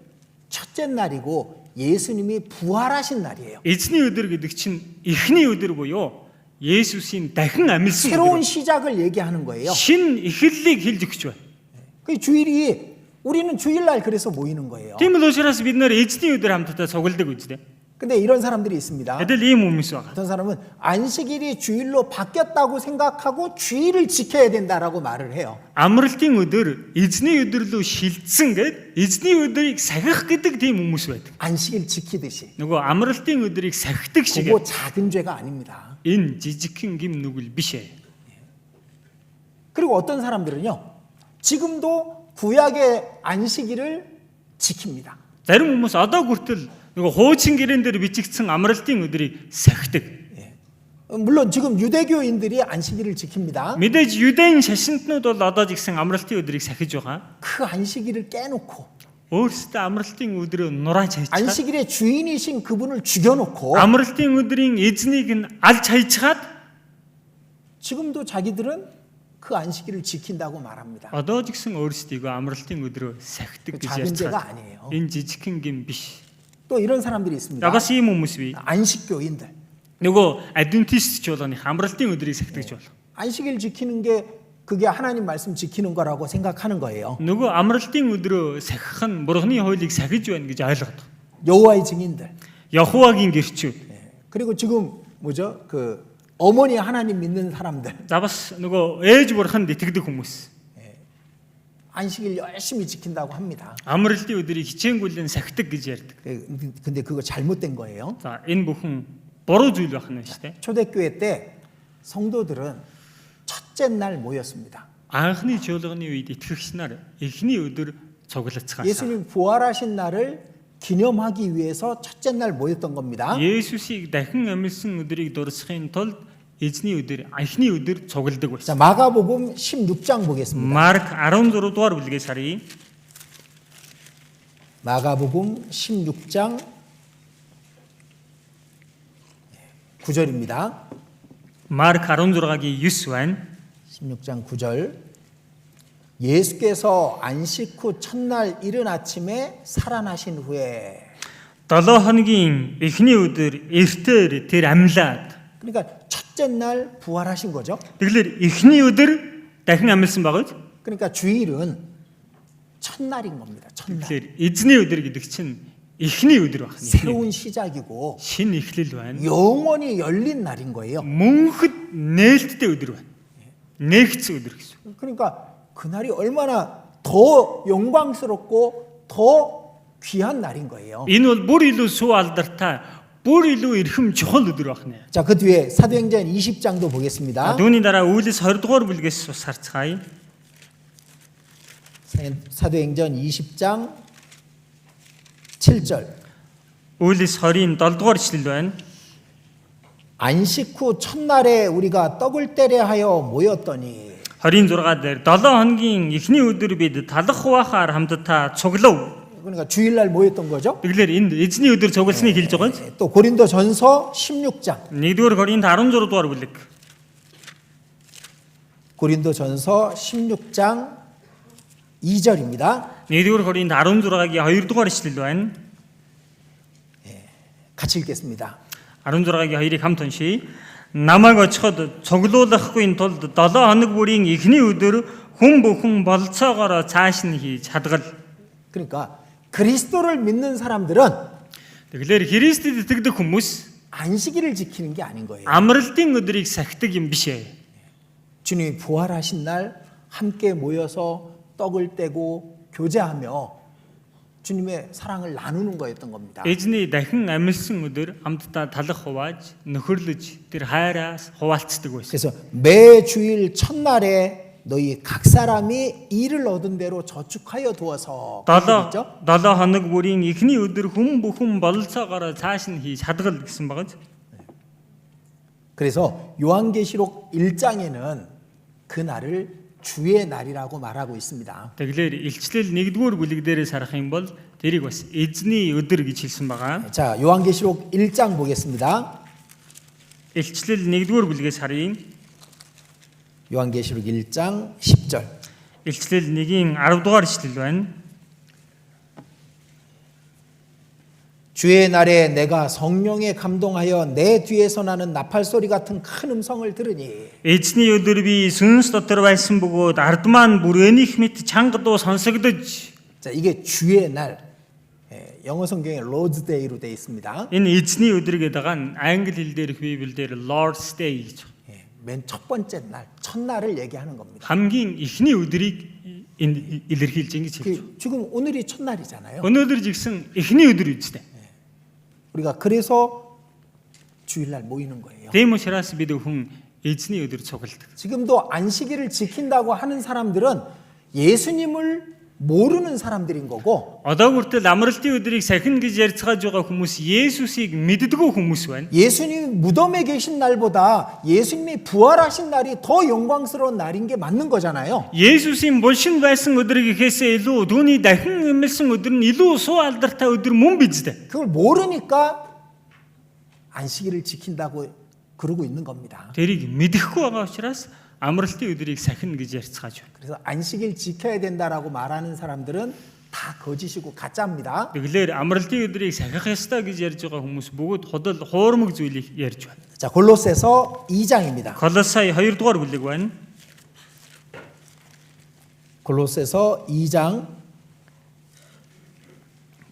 첫째 날이고 예수님이 부활하신 날이에요. Эзний өдөр гэдэг чинь эхний өдөр буюу Есүсийн дахин амьлсан 새로운 өдөр. 시작을 얘기하는 거예요. Шинэ эхлэлийг хэлж өгч байна. 그 주일이 우리는 주일날 그래서 모이는 거예요. Тийм л учраас бид нэр эзний өдөр хамтдаа цугладаг үстэй. 근데 이런 사람들이 있습니다. Адил ийм хүмүүс байгаа. 어떤 사람은 안식일이 주일로 바뀌었다고 생각하고 주일을 지켜야 된다라고 말을 해요. Амралтын өдөр эзний өдөр рүү шилжсэн гэд эзний өдрийг сахих гэдэг тийм хүмүүс байдаг. 안식일 지키듯이. Нөгөө амралтын өдрийг сахидаг шиг 그거 작은 죄가 아닙니다. энэ жижигхэн гим нүгэл биш ээ. 그리고 어떤 사람들은요. 지금도 구약의 안식일을 지킵니다. Зарим хүмүүс одоо хүртэл нөгөө хуучин гэрэн дээр бичигдсэн амралтын өдрийг сахидаг. 물론 지금 유대교인들이 안식일을 지킵니다. Мэдээж юдэн шашинтнууд бол одоо ч гэсэн амралтын өдрийг сахиж байгаа. 그 안식일을 깨놓고 Өөрсдөө амралтын өдрөө нурааж хайчихад 안식일의 주인이신 그분을 죽여놓고 амралтын өдрийн эзнийг нь алж хайчихад 지금도 자기들은 그 안식일을 지킨다고 말합니다. одоо ч гэсэн өөрсдийгөө амралтын өдрөө сахидаг гэж 작은 죄가 ярьцгаа. 아니에요. Энэ жижигхэн гим биш. 또 이런 사람들이 있습니다. Ягас ийм хүмүүс бий. 안식교인들. Нөгөө адвентист ч болгоны амралтын өдрийг сахидаг бол. 안식일 지키는 게 그게 하나님 말씀 지키는 거라고 생각하는 거예요. Нөгөө амралтын өдрөө сахих нь бурхны хуулийг сахиж байна гэж ойлгодог. 여호와의 증인들. Яхувагийн гэрчүүд. 그리고 지금 뭐죠? 그 어머니 하나님 믿는 사람들. За бас нөгөө ээж бурханд итгэдэг хүмүүс. 안식일 열심히 지킨다고 합니다. Амралтын өдрийг хичээнгүйлэн сахидаг гэж ярьдаг. 근데 그거 잘못된 거예요. За энэ бүхэн буруу зүйл байх нь шүү дээ. 초대교회 때 성도들은 첫째 날 모였습니다. Анхны чуулганы үед итгэгч нар эхний өдөр цуглацгаасан. 예수님 부활하신 날을 기념하기 위해서 첫째 날 모였던 겁니다. Есүсийг дахин амьсан өдрийг дурсахын тулд эзний өдөр, эхний өдөр цугладаг байсан. 자, 마가복음 16장 보겠습니다. Марк 16 дугаар бүлгээс харъя. 마가복음 16장 9절입니다. Марк 16-гийн 9 байна. 16장 9절. 예수께서 안식 후 첫날 이른 아침에 살아나신 후에 7 хоногийн эхний өдөр эртээр тэр амьлаад. 그러니까 첫째 날 부활하신 거죠. Тэгэхээр эхний өдөр дахин амьсан багт. 그러니까 주일은 첫날인 겁니다. 첫날. Тэгэхээр эзний өдөр гэдэг чинь эхний өдөр байна. 새로운 시작이고 Шинэ эхлэл байна. 영원히 열린 날인 거예요. Мөнхөд нээлттэй өдөр байна. Нээгц өдөр гэсэн. 그러니까 그날이 얼마나 더 영광스럽고 더 귀한 날인 거예요. Энэ бол бүр илүү сүү алдартай, бүр илүү эрхэм чухал өдөр байна. 자, 그 뒤에 사도행전 20장도 보겠습니다. Түүний дараа Үйлс 20 дугаар бүлгээс бас харцгаая. 사도행전 20장 7절. Үйлс 20-ийн 7 дугаар ишлэл байна. 안식 후 첫날에 우리가 떡을 떼려 하여 모였더니 26 дээр 7 хоногийн эхний өдөр бид талах хуваахаар хамтдаа цуглав. 그러니까 주일날 모였던 거죠. Тэгэхээр энд эзний өдөр цугласныг хэлж байгаа юм. 또 고린도전서 16장. 1-р Коринт 16 дугаар бүлэг. 고린도전서 16장 2절입니다. 1-р Коринт 16-гийн 2 дугаар ишлэл байна. 같이 읽겠습니다. 16-гийн 2-ыг хамт уншийе. Намайг очиход цуглуулахгүй тулд 7 хоног бүрийн эхний өдөр хүн бүхэн болцоогоор цааш нь хийж хадгал. 그러니까 그리스도를 믿는 사람들은 Тэгэхээр Христэд итгэдэг хүмүүс 안식일을 지키는 게 아닌 거예요. амралтын өдрийг сахидаг юм биш ээ. 주님이 부활하신 날 함께 모여서 떡을 떼고 교제하며 주님의 사랑을 나누는 거였던 겁니다. Эзний дахин амьсан өдөр хамтдаа талах хувааж, нөхөрлөж тэр хайраас хуваалцдаг байсан. 그래서 매 주일 첫날에 너희 각 사람이 일을 얻은 대로 저축하여 두어서 7 그랬죠? хоног бүрийн эхний өдөр хүн бүхэн бололцоогоор цааш нь хийж хадгал гэсэн байгаа. 그래서 요한계시록 1장에는 그 날을 주의 날이라고 말하고 있습니다. Тэгэхээр илчлэл 1-р бүлэг дээрээс харах юм бол тэрийг бас эзний өдөр гэж хэлсэн байгаа. 자, 요한계시록 1장 보겠습니다. Илчлэл 1-р бүлгээс харъя. 요한계시록 1장 10절. Илчлэл 1-ийн 10 дугаар ишлэл байна. 주의 날에 내가 성령에 감동하여 내 뒤에서 나는 나팔 소리 같은 큰 음성을 들으니 Эзний өдөр би сүнс дотор байсан бөгөөд ард маань бүр өнийх мэт чанга дуу сонсогдож. 자, 이게 주의 날. 영어 성경에 Lord's Day로 되어 있습니다. Энэ эзний өдөр гэдэг нь англи хэл дээрх Библиэлд Lord's Day гэж. 맨 첫 번째 날, 첫날을 얘기하는 겁니다. хамгийн ихний өдрийг энэ илэрхийлж ингэж хэлж байна. 지금 오늘이 첫날이잖아요. Өнөөдөр жигсэн ихний өдөр үстэй. 우리가 그래서 주일날 모이는 거예요. Тийм учраас бид хүн эзний өдөр цугладаг. 지금도 안식일을 지킨다고 하는 사람들은 예수님을 모르는 사람들인 거고 Одоо хүртэл амралтын өдрийг сахин гэж ярьцгааж байгаа хүмүүс Есүсийг мэддэггүй хүмүүс байна. 예수님 무덤에 계신 날보다 예수님이 부활하신 날이 더 영광스러운 날인 게 맞는 거잖아요. Есүсийн булшин байсан өдрийг ихээсээ илүү түүний дахин эмэлсэн өдөр нь илүү суу алдартай өдөр мөн биз дээ. 그걸 모르니까 안식일을 지킨다고 그러고 있는 겁니다. Тэрийг мэдэхгүй байгаа учраас амралтын өдрийг сахин гэж ярьцгааж байна. 그래서 안식일 지켜야 된다라고 말하는 사람들은 다 거짓이고 가짜입니다. Тэгэлэр амралтын өдрийг сахих ёстой гэж ярьж байгаа хүмүүс бүгд худал хуурмаг зүйлийг ярьж байна. 자, 골로새서 2장입니다. Колосай 2 дугаар бүлэг байна. 골로새서 2장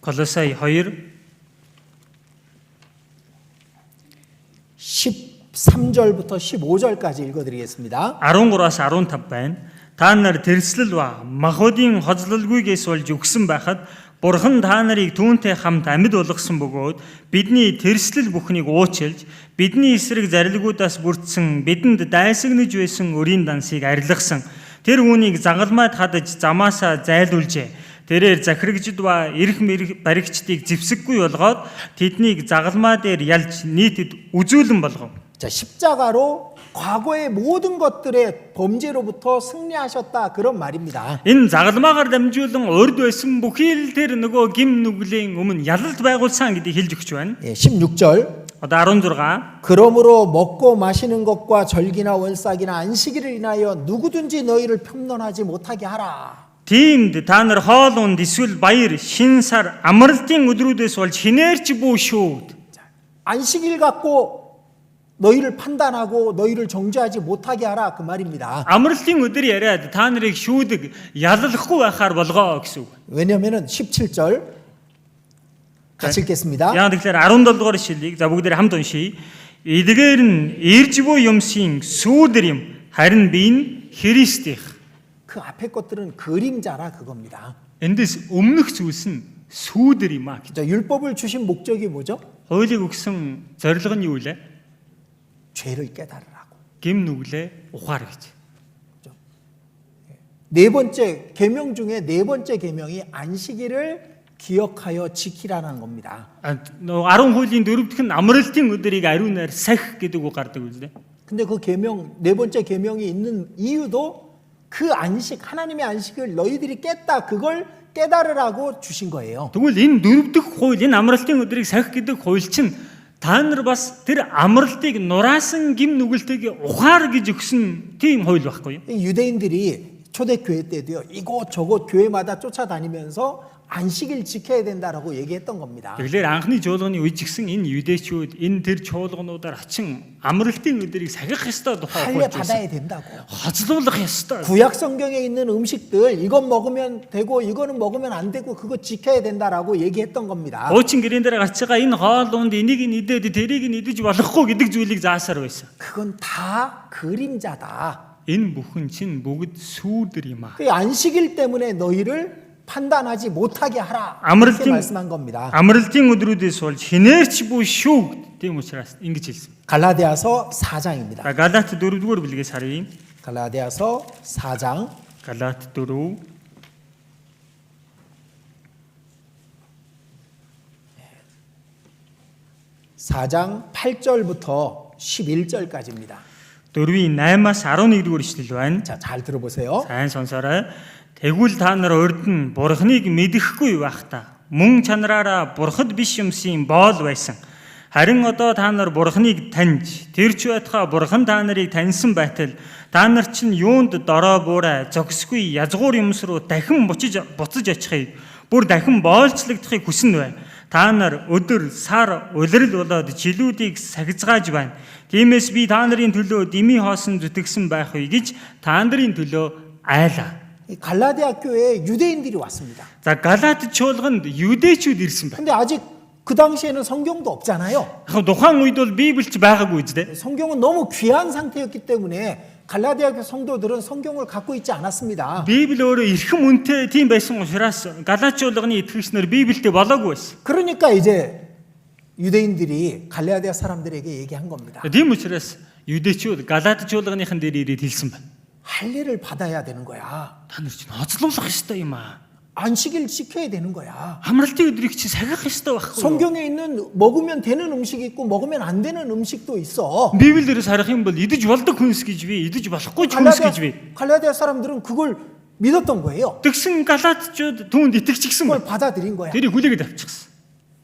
Колосай 2 13절부터 15절까지 읽어드리겠습니다. 13-аас 15 байна. Та нар тэрслэл ба махбодын хоцлолгүйгээс болж өгсөн байхад Бурхан та нарыг түүнтэй хамт амьд болгосон бөгөөд бидний тэрслэл бүхнийг уучлж бидний эсрэг зарилгуудаас бүрдсэн бидэнд дайсагнаж байсан өрийн дансыг арилгасан. Тэр үүнийг загалмайд хадаж замаасаа зайлуулжээ. Тэрээр захирагчд ба эрх баригчдыг зэвсэггүй болгоод тэднийг загалмай дээр ялж нийтэд үзүүлэн болгов. 자, 십자가로 과거의 모든 것들의 범죄로부터 승리하셨다 그런 말입니다. Энэ загалмаагаар дамжуулан урд байсан бүхий л тэр нөгөө гим нүглийн өмнө ялалт байгуулсан гэдгийг хэлж өгч байна. 16절 Одоо 16. 그러므로 먹고 마시는 것과 절기나 원싹이나 안식일을 인하여 누구든지 너희를 평론하지 못하게 하라. Тиймд та нар хоол унд эсвэл баяр, шин сар, амралтын өдрүүдээс болж хинээрч бүү шүү. 안식일 갖고 너희를 판단하고 너희를 정죄하지 못하게 하라 그 말입니다. Амралтын өдөр яриад та нарыг шүүдэг, яллахгүй байхаар болгоо гэсэн үг. 왜냐면은 17절 같이 읽겠습니다. Яг тэгэхээр 17 дугаар ишлэлийг за бүгдээр хамт уншийе. Эдгээр нь ирж буй юмсийн сүүдэр юм. Харин би нь Христийнх. 그 앞에 것들은 그림자라 그겁니다. Эндээс өмнөх зүйлс нь сүүдэр юм аа. 자, 율법을 주신 목적이 뭐죠? Хуулийг өгсөн зорилго нь юу вэ? 죄를 깨달으라고. Гим нүглээ ухаар гэж. 네 번째 계명 중에 네 번째 계명이 안식일을 기억하여 지키라는 겁니다. 10 хуулийн дөрөвдөх нь амралтын өдрийг ариунаар сахих гэдэг үг гардаг үлдээ. 근데 그 계명 네 번째 계명이 있는 이유도 그 안식 하나님의 안식을 너희들이 깼다 그걸 깨달으라고 주신 거예요. Тэгвэл энэ дөрөвдөх хууль энэ амралтын өдрийг сахих гэдэг хууль чинь та нар бас тэр амралтыг нураасан гим нүгэлтэйг ухаар гэж өгсөн тийм хууль байхгүй юу? 유대인들이 초대교회 때도요. 이곳저곳 교회마다 쫓아다니면서 안식일 지켜야 된다라고 얘기했던 겁니다. Тэгэхээр анхны жуулганы үед ч гэсэн энэ юдэчүүд энэ тэр чуулгануудаар хачин амралтын өдрийг сахих ёстой тухай 할례 хуулж 받아야 байсан. 된다고. хоцлуулах ёстой. 구약 성경에 있는 음식들 이건 먹으면 되고 이거는 먹으면 안 되고 그거 지켜야 된다라고 얘기했던 겁니다. Хуучин гэрэн дээр гарч байгаа энэ хоол унд энийг нэдээд тэрийг нэдэж болохгүй гэдэг зүйлийг заасаар байсан. 그건 다 그림자다. Энэ бүхэн чинь бүгд сүүдэр юм аа. 그 안식일 때문에 너희를 판단하지 못하게 하라. 이렇게 아무렇게 말씀한 겁니다. Амралтын өдрүүдээс болж хинээрч бүү шүү. Тийм учраас ингэж хэлсэн. 갈라디아서 4장입니다. Галаат 4-р бүлгээс харъя. 갈라디아서 4장 Галаат 4 4장 8절부터 11절까지입니다. 4-ийн 8-аас 11-р ишлэл байна. 자, 잘 들어보세요. Сайн сонсоорой. Тэгвэл та нар урд нь Бурхныг мэдэхгүй байхдаа мөн чанараараа Бурхад биш юмсын боол байсан. Харин одоо та нар Бурхныг таньж, тэрч байтугай Бурхан та нарыг таньсан байтал та нар чинь юунд дорой буурай, зогсгүй язгуур юмс руу дахин буцаж очихыг, бүр дахин боолчлогдохыг хүснэ бай. Та нар өдөр, сар, улирал болоод жилүүдийг сахицгааж байна. Тиймээс би та нарын төлөө дими хоосон зүтгэсэн байх үе гэж та нарын төлөө айлаа. 이 갈라디아 교회에 유대인들이 왔습니다. За Галат чуулганд юдэчүүд ирсэн байна. 근데 아직 그 당시에는 성경도 없잖아요. Яг тухайн үед бол Библич байгаагүй үстэй. 성경은 너무 귀한 상태였기 때문에 갈라디아 교 성도들은 성경을 갖고 있지 않았습니다. Библи өөрөө эрхэм үнэтэй тийм байсан учраас Галат чуулганы итгэгчнэр Библиэд болоогүй байсан. 그러니까 이제 유대인들이 갈라디아 사람들에게 얘기한 겁니다. Тийм учраас юдэчүүд Галат чуулганыхан дээр ирээд хэлсэн байна. 할례를 받아야 되는 거야. Та нар чинь ноцлуулах ёстой юм аа. 안식일 지켜야 되는 거야. Амралтын өдрийг чи сахих ёстой байхгүй юу? 성경에 있는 먹으면 되는 음식이 있고 먹으면 안 되는 음식도 있어. Библиэрээс харах юм бол идэж болдог хүнс гэж би, идэж болохгүй хүнс гэж би. 갈라디아 사람들은 그걸 믿었던 거예요. Тэгсэн Галатчууд түүнд итгэжчихсэн 그걸 байна. 받아들인 거야. тэрийг хүлээгээд авчихсан.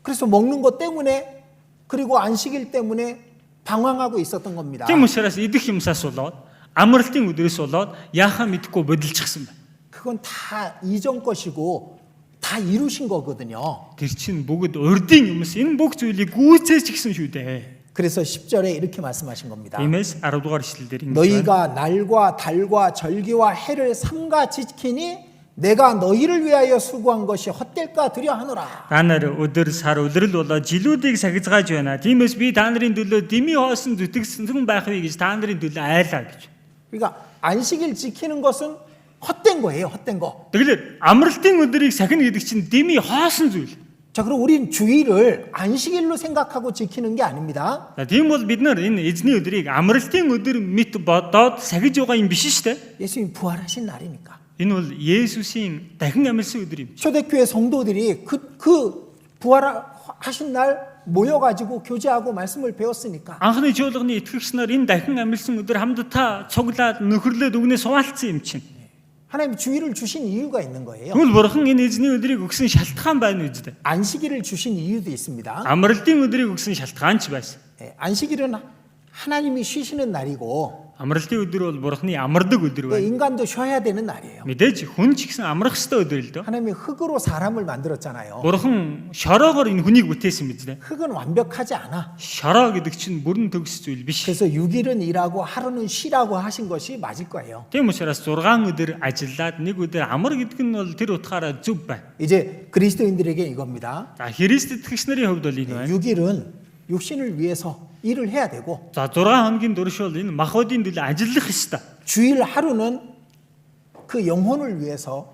그래서 먹는 것 때문에 그리고 안식일 때문에 방황하고 있었던 겁니다. Тийм учраас идэх юмсаас болоод амралтын өдрөөс болоод яахаа мэдэхгүй бодилчихсан байна. 그건 다 이전 것이고 다 이루신 거거든요. Тэр чинь бүгд урдын юмс. Энэ бүх зүйлийг гүйцээж гисэн шүү дээ. 그래서 10절에 이렇게 말씀하신 겁니다. Тиймээс 10 дугаар ишлэлээр ингэж байна. 너희가 날과 달과 절기와 해를 삼가 지키니 내가 너희를 위하여 수고한 것이 헛될까 두려 하노라. Та нар өдөр сар улирал болоод жилүүдийг сахицгааж байна. Тиймээс би та нарын төлөө дими хоосон зүтгэсэн байх вэ гэж та нарын төлөө айлаа гэж. 그러니까 안식일 지키는 것은 헛된 거예요. 헛된 거. Тэгэхээр амралтын өдрийг сахина гэдэг чинь дими хоосон зүйл. 자, 그럼 우린 주일을 안식일로 생각하고 지키는 게 아닙니다. За тийм бол бид нар энэ эзний өдрийг амралтын өдөр мэт бодоод сахиж байгаа юм биш шүү дээ. 예수님 부활하신 날이니까. Энэ бол Есүсийн дахин амьсан өдөр юм. 초대교회 성도들이 그 부활하신 날 모여가지고 교제하고 말씀을 배웠으니까. Анхны чуулганы итгэгч нар энэ дахин амьсан өдөр хамтдаа цуглаад нөхөрлөд үгнээ суулцсан юм чинь. 하나님이 주일을 주신 이유가 있는 거예요. Тэгвэл бурхан энэ эзний өдрийг өгсөн шалтгаан байна үү дээ. 안식일을 주신 이유도 있습니다. Амралтын өдрийг өгсөн шалтгаан ч байсан. 안식일은 하나님이 쉬시는 날이고 Амралтын өдөр бол бурханы амардаг өдөр байна. 인간도 쉬어야 되는 날이에요. Мэдээж хүн ч гэсэн амрах ёстой өдөр л дөө. 하나님이 흙으로 사람을 만들었잖아요. Бурхан шороогоор энэ хүнийг бүтээсэн биз дээ. 흙은 완벽하지 않아. Шороо гэдэг чинь бүрэн төгс зүйл биш. 그래서 6일은 일하고 하루는 쉬라고 하신 것이 맞을 거예요. Тийм учраас 6 өдөр ажиллаад 1 өдөр амар гэдэг нь бол тэр утгаараа зөв байна. 이제 그리스도인들에게 이겁니다. За Христ итгэгч нарын хувьд бол энэ байна. 6일은 육신을 위해서 일을 해야 되고 За 6 хоногийн дөрвөл энэ махбодын төлөө ажиллах ёстой. 주일 하루는 그 영혼을 위해서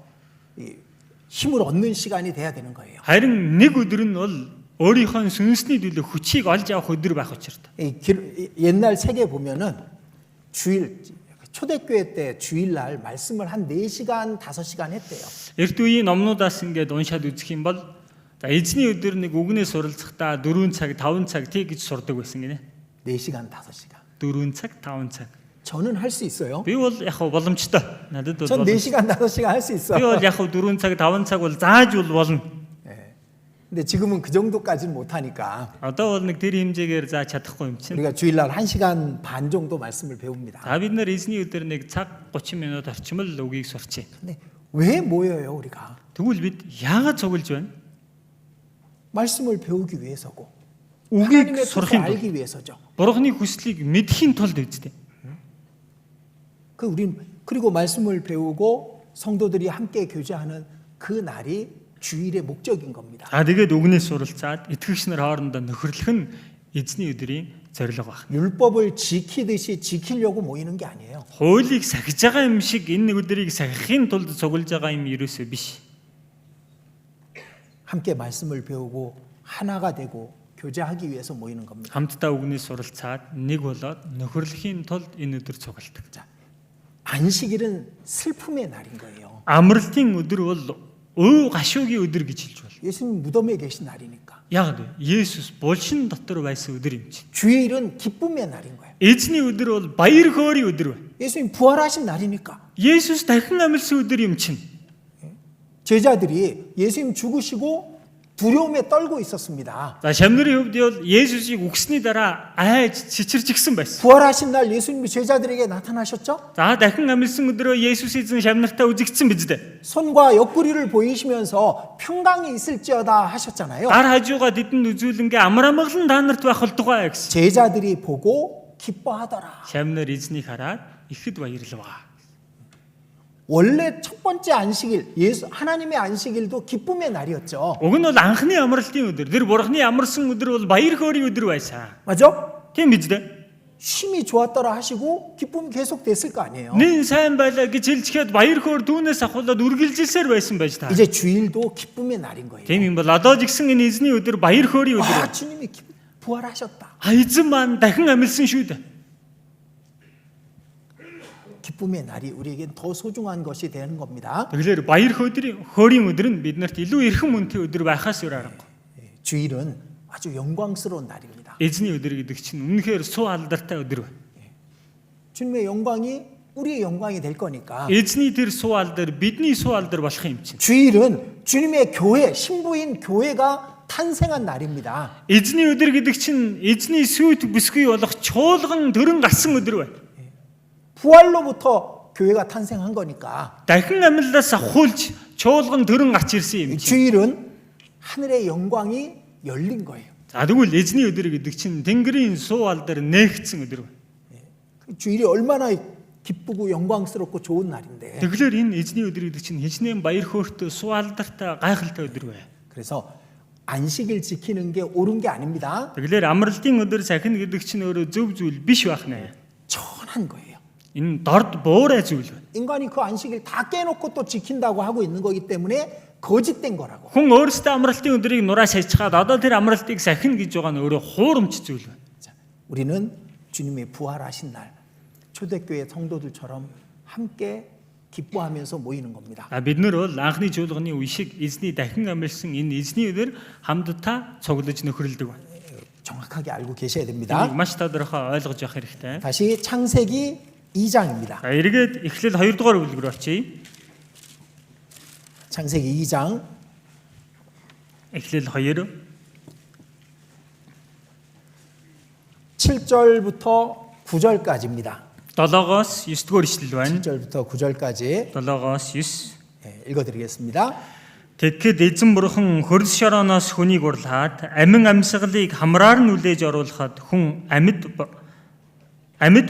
힘을 얻는 시간이 돼야 되는 거예요. Харин 1 өдөр нь бол өөрийнхөө сүнсний төлөө хүчийг олж авах өдөр байх учиртай. 옛날 책에 보면은 주일 초대교회 때 주일날 말씀을 한 4시간, 5시간 했대요. Эрт үеийн номнуудаас ингээд уншаад үзэх юм бол за эзний өдөр нэг үгнээ суралцахдаа 4 цаг, 5 цаг тий гэж сурдаг байсан гинэ. 4시간, 5시간. 4 цаг, 5 цаг. 저는 할 수 있어요. Би бол яг хав боломжтой. Надад бол 전 боломжтой. 4시간, 5시간 할 수 있어. Би бол яг хав 4 цаг, 5 цаг бол зааж бол болно. 근데 지금은 그 정도까지는 못 하니까 Одоо бол нэг тэр хэмжээгээр зааж чадахгүй юм чинь. 우리가 주일날 1시간 반 정도 말씀을 배웁니다. За бид нар эзний өдөр нэг цаг 30 минут орчим л үгийг сурчээ. 근데 왜 모여요, 우리가? Тэгвэл бид яагаад цуглаж байна? 말씀을 배우기 위해서고 Үгийг 하나님의 뜻을 сурахын тулд, 알기 위해서죠. Бурхны хүслийг мэдхийн тулд үздэй. 우린 그리고 말씀을 배우고 성도들이 함께 교제하는 그 날이 주일의 목적인 겁니다. За тэгээд үгнээс суралцаад итгэгч нар хоорондоо нөхөрлөх нь эзний өдрийн зорилго байна. 율법을 지키듯이 지키려고 모이는 게 아니에요. Хуулийг сахиж байгаа юм шиг энэ өдрийг сахихын тулд цуглаж байгаа юм ерөөсөө биш. 함께 말씀을 배우고 하나가 되고 교제하기 위해서 모이는 겁니다. Хамтдаа үгнээс суралцаад нэг болоод нөхөрлөхийн тулд энэ өдөр цугладаг. 안식일은 슬픔의 날인 거예요. Амралтын өдөр бол өө гашуугийн өдөр гэж хэлж байна. 예수님 무덤에 계신 날이니까. Яг нь Есүс булшин дотор байсан өдөр юм чинь. 주일은 기쁨의 날인 거예요. Эзний өдөр бол баяр хөөрийн өдөр байна. 예수님 부활하신 날이니까. Есүс дахин амьсан өдөр юм чинь. 제자들이 예수님 죽으시고 두려움에 떨고 있었습니다. За шамнырын хувьд бол Есүсийг үгсний дараа айж чичирч гисэн байсан. 부활하신 날 예수님이 제자들에게 나타나셨죠? За дахин амьсан өдрөө Есүс эзэн шамнартаа үзэгдсэн биз дээ. 손과 옆구리를 보이시면서 평강이 있을지어다 하셨잖아요. Гар хажуугаа тэдэнд үзүүлэнгээ амар амгалан та нарт байх болтугай гэсэн. 제자들이 보고 기뻐하더라. Шамнар эзнийг хараад ихэд баярлаваа. 원래 첫 번째 안식일, 예수 하나님의 안식일도 기쁨의 날이었죠. Уг нь бол анхны амралтын өдөр. Тэр бурхны амарсан өдөр бол баяр хөөрийн өдөр байсан. 맞죠? Тийм биз дээ? 쉼이 좋았더라 하시고 기쁨이 계속 됐을 거 아니에요. Нин сайн байлаа гэж хэлжихэд баяр хөөр түүнээс ахуулаад үргэлжилсээр байсан байж та. 이제 주일도 기쁨의 날인 거예요. Тийм юм бол одоо ч гэсэн энэ эзний өдөр баяр хөөрийн өдөр. 아, 주님이 부활하셨다. Эзэн маань дахин амилсан шүү дээ. 기쁨의 날이 우리에겐 더 소중한 것이 되는 겁니다. Тэгэхээр баяр хөөрийн өдөр нь биднэрт илүү эрхэм үнэтэй өдөр байхаас өөр аргагүй. 주일은 아주 영광스러운 날입니다. Эзний өдөр гэдэг чинь үнэхээр суу алдартай өдөр байна. 주님의 영광이 우리의 영광이 될 거니까. Эзний тэр суу алдар бидний суу алдар болох юм чинь. 주일은 주님의 교회, 신부인 교회가 탄생한 날입니다. Эзний өдөр гэдэг чинь эзний сүйт бүсгүй болох чуулган төрөн гарсан өдөр байна. 부활로부터 교회가 탄생한 거니까. Дахин амьлаас ахуулж чуулган төрөн гарч ирсэн юм чинь. 주일은 하늘의 영광이 열린 거예요. За тэгвэл эзний өдөр гэдэг чинь тэнгэрийн суу алдар нээгдсэн өдөр байна. 주일이 얼마나 기쁘고 영광스럽고 좋은 날인데. Тэгэхээр энэ эзний өдөр гэдэг чинь хичнээн баяр хөөртэй суу алдартай гайхалтай өдөр байна. 그래서 안식일 지키는 게 옳은 게 아닙니다. Тэгэхээр амралтын өдөр сахин гэдэг чинь өөрөө зөв зүйл биш байх нэ. 천한 거예요. Энэ дорд буурай зүйл байна. 인간이 그 안식일 다 깨놓고 또 지킨다고 하고 있는 거기 때문에 거짓된 거라고. Хүн өөрөөсөө амралтын өдрийг нураас хайчгаад одоо тэр амралтыг сахин гэж байгаа нь өөрөө хуурамч зүйл байна. 자, 우리는 주님의 부활하신 날 초대교회 성도들처럼 함께 기뻐하면서 모이는 겁니다. Бид нар бол анхны жуулганы үе шиг эзний дахин амилсан энэ эзний өдөр хамтдаа цуглаж нөхрөлдөг байна. 정확하게 알고 계셔야 됩니다. Энийг маш тодорхой ойлгож явах хэрэгтэй. 다시 창세기 2장입니다. Эргээд эхлэл 2 дугаар бүлэг рүү очие. 창세기 2장 Эхлэл 2 7절부터 9절까지입니다. 7-оос 9 дугаар ишлэл байна. 7절부터 9절까지 7-оос 9. 읽어드리겠습니다. Тэгэхэд эзэн бурхан хөрс шорооноос хүнийг урлаад амин амьсгалыг хамраар нь үлээж оруулахад хүн амьд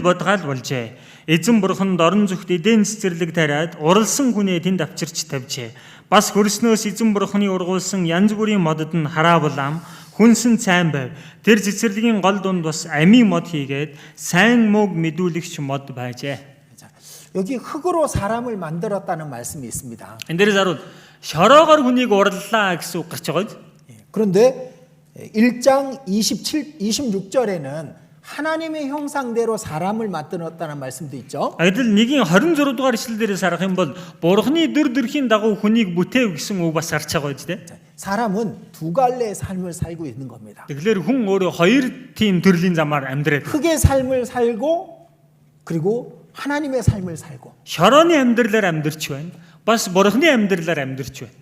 бодгаал болжээ. Эзэн бурхан дорн зүгт эдийн цэцэрлэг тариад уралсан хүнээ тэнд авчирч тавьжээ. Бас хөрснөөс эзэн бурханы ургуулсан янз бүрийн модод нь хараа булаам хүнсэн цайн байв. Тэр цэцэрлэгийн гол дунд бас амийн мод хийгээд сайн мөг мэдүүлэгч мод байжээ. 자, 여기 흙으로 사람을 만들었다는 말씀이 있습니다. Энэ дээрээс харуул шороогоор хүнийг урлаа гэсэн үг гарч байгаа. 그런데 1장 26절에는 하나님의 형상대로 사람을 만들었다는 말씀도 있죠. Адил 1:26 дугаар ишлэл дээрээс харах юм бол бурхны дүр төрхийн дагуу хүнийг бүтээв гэсэн үг бас гарч байгаа биз дээ. 사람은 두 갈래의 삶을 살고 있는 겁니다. Тэгэхээр хүн өөрөө хоёр тийм төрлийн замаар амьдраад 흙의 삶을 살고 그리고 하나님의 삶을 살고. шорооны амьдралаар амьдрч байна. Бас бурхны амьдралаар амьдрч байна.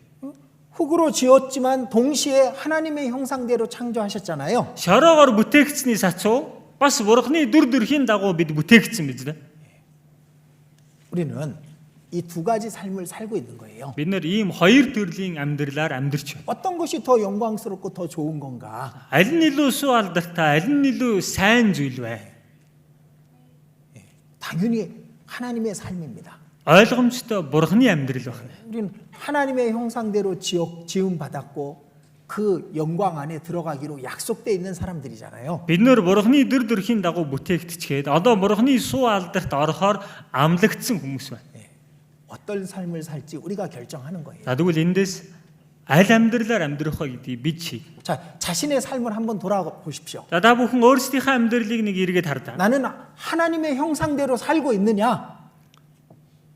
흙으로 지었지만 동시에 하나님의 형상대로 창조하셨잖아요. Шороогоор бүтээгдсэний сацуу бас бурхны дүр төрхийн дагуу бид бүтээгдсэн биз дээ. 우리는 이 두 가지 삶을 살고 있는 거예요. Бид нэр ийм хоёр төрлийн амьдралаар амьдрч байна. 어떤 것이 더 영광스럽고 더 좋은 건가? Аль нь илүү суу алдартай, аль нь илүү сайн зүйл вэ? 당연히 하나님의 삶입니다. ойлгомжтой бурхны амьдрал байна. 우리는 하나님의 형상대로 지음 받았고 그 영광 안에 들어가기로 약속돼 있는 사람들이잖아요. Бид нэр бурхны дүр төрхийн дагуу бүтээгдчихэд одоо бурхны суу алдарт орохоор амлагдсан хүмүүс байна. 어떤 삶을 살지 우리가 결정하는 거예요. За тэгвэл эндээс аль амьдралаар амьдрах вэ гэдгийг бид шийд. 자, 자신의 삶을 한번 돌아보십시오. За та бүхэн өөрсдийнхээ амьдралыг нэг эргээд хардаа. 나는 하나님의 형상대로 살고 있느냐?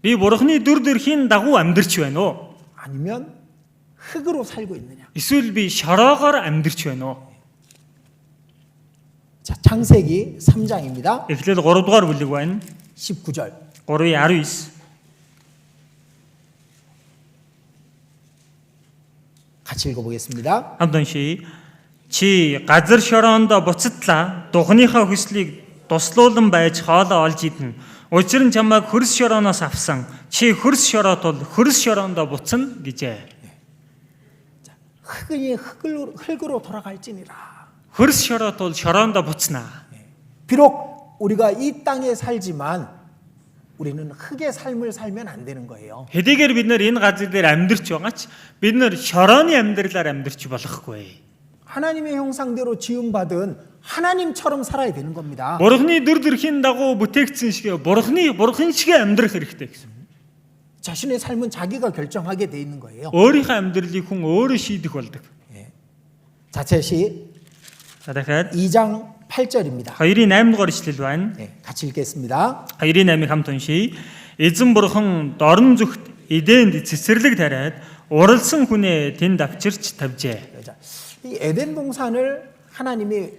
Би бурхны дүр төрхийн дагуу амьдрч байна уу? 아니면 흙으로 살고 있느냐? Эсвэл би шороогоор амьдрч байна уу? 자, 창세기 3장입니다. Эхлэл 3 дугаар бүлэг байна. 19절. 3:19. 같이 읽어보겠습니다. Хамт уншия. Чи газар шороонд буцатлаа духныхаа хүслийг туслуулан байж хоолоо олж иднэ. Учир нь чамайг хөрс шорооноос авсан. Чи хөрс шороот бол хөрс шороонд буцна гэжээ. 흙이 흙으로 돌아갈지니라. Хөрс шороот бол шороонд буцнаа. 비록 우리가 이 땅에 살지만 우리는 흙의 삶을 살면 안 되는 거예요. Хэдийгээр бид нар энэ газар дээр амьдарч байгаа ч бид нар шорооны амьдралаар амьдарч болохгүй. 하나님의 형상대로 지음받은 하나님처럼 살아야 되는 겁니다. Бурхны дүр төрхийн дагуу бүтээгдсэн шиг бурхан шиг амьдрах хэрэгтэй гэсэн. 자신의 삶은 자기가 결정하게 돼 있는 거예요. Өөрийнхөө амьдралыг хүн өөрөө шийдэх болдог. 자체시 За дахиад 2장 8절입니다. 2-8 дугаар ишлэл байна. 같이 읽겠습니다. 2-8-ыг хамт уншийе. Эзэн бурхан дорн зүгт эдээнд цэцэрлэг тариад уралсан хүнээ тэнд авчирч тавьжээ. 자, 이 에덴 동산을 하나님이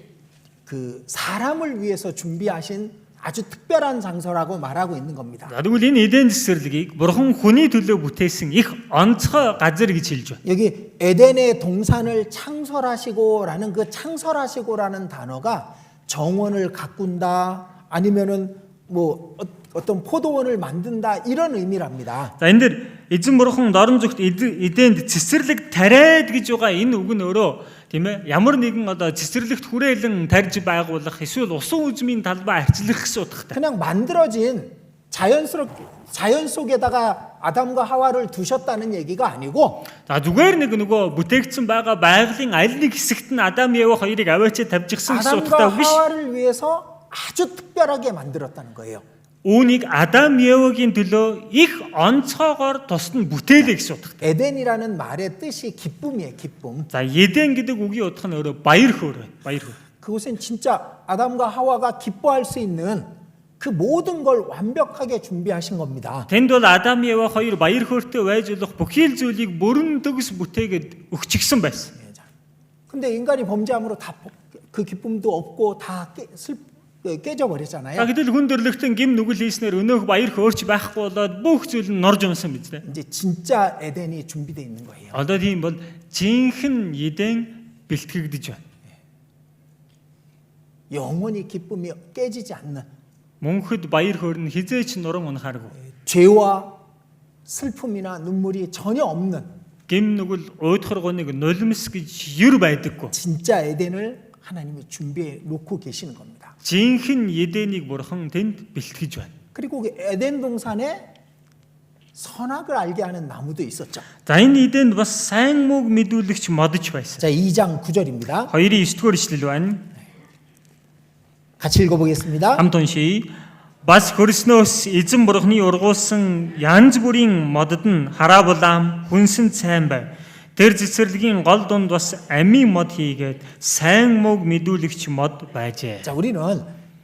그 사람을 위해서 준비하신 아주 특별한 장소라고 말하고 있는 겁니다. За тэгвэл энэ эдэн цэцэрлэгийг бурхан хүний төлөө бүтээсэн их онцгой газар гэж хэлж байна. 여기 에덴의 동산을 창설하시고라는 그 창설하시고라는 단어가 정원을 가꾼다 아니면은 뭐 어떤 포도원을 만든다 이런 의미랍니다. За энэ дэр эзэн бурхан дорн зүгт эдээнд цэцэрлэг тариад гэж байгаа энэ үг нь өөрөө тийм ээ ямар нэгэн одоо цэцэрлэгт хүрээлэн тарьж байгуулах эсвэл усан үзмийн талбай арчлах гэсэн утгатай. 그냥 만들어진 자연 속에다가 아담과 하와를 두셨다는 얘기가 아니고 За зүгээр нөгөө бүтээгдсэн байгаа байгалийн аль нэг хэсэгт нь Адам Ева хоёрыг аваачаа тавьчихсан гэсэн 아담과 утгатай үг биш. 하와를 위해서 아주 특별하게 만들었다는 거예요. Үүнийг Адам Евагийн төлөө их онцгойгоор тусад нь бүтээлээ гэсэн утгатай. 에덴이라는 말의 뜻이 기쁨이에요, 기쁨. За Эден гэдэг үгийн утга нь өөрөө баяр хөөр байна. баяр хөөр. 그곳엔 진짜 아담과 하와가 기뻐할 수 있는 그 모든 걸 완벽하게 준비하신 겁니다. Тэнд бол Адам Ева хоёр баяр хөөртэй байж болох бүхий л зүйлийг бүрэн төгс бүтээгээд өгчихсэн байсан. 근데 인간이 범죄함으로 다 그 기쁨도 없고 다 깨져 За 버렸잖아요. гэтэл хүн төрлөختөн гим нүгэл хийснээр өнөөх баяр хөөрч байхгүй болоод бүх зүйл нь норж унсан биз дээ. 이제 진짜 에덴이 준비되어 있는 거예요. Одоо тийм бол жинхэнэ Эден бэлтгэгдэж байна. 영원히 기쁨이 깨지지 않는 Мөнхөд баяр хөөр нь хизээч нуран унахааргүй. 죄와 슬픔이나 눈물이 전혀 없는 Гим нүгэл уйдхаргуныг нулимс гэж юр байдаггүй. 진짜 에덴을 하나님이 준비해 놓고 계시는 겁니다. Жинхэнэ Эденийг бурхан тэнд бэлтгэж байна. 그리고 그 에덴 동산에 선악을 알게 하는 나무도 있었죠. За энэ Эденд бас сайн мууг мэдүүлэгч модж байсан. 자, 2장 9절입니다. 2-9 ишлэл байна. 같이 읽어보겠습니다. Хамт уншийе. Бас хөрснөөс эзэн бурхны ургуулсан янз бүрийн модод нь хараа булаам хүнсэн сайн байв. Тэр цэцэрлэгийн гол дунд бас амийн мод хийгээд сайн мууг мэдүүлэгч мод байжээ. 자, 우리는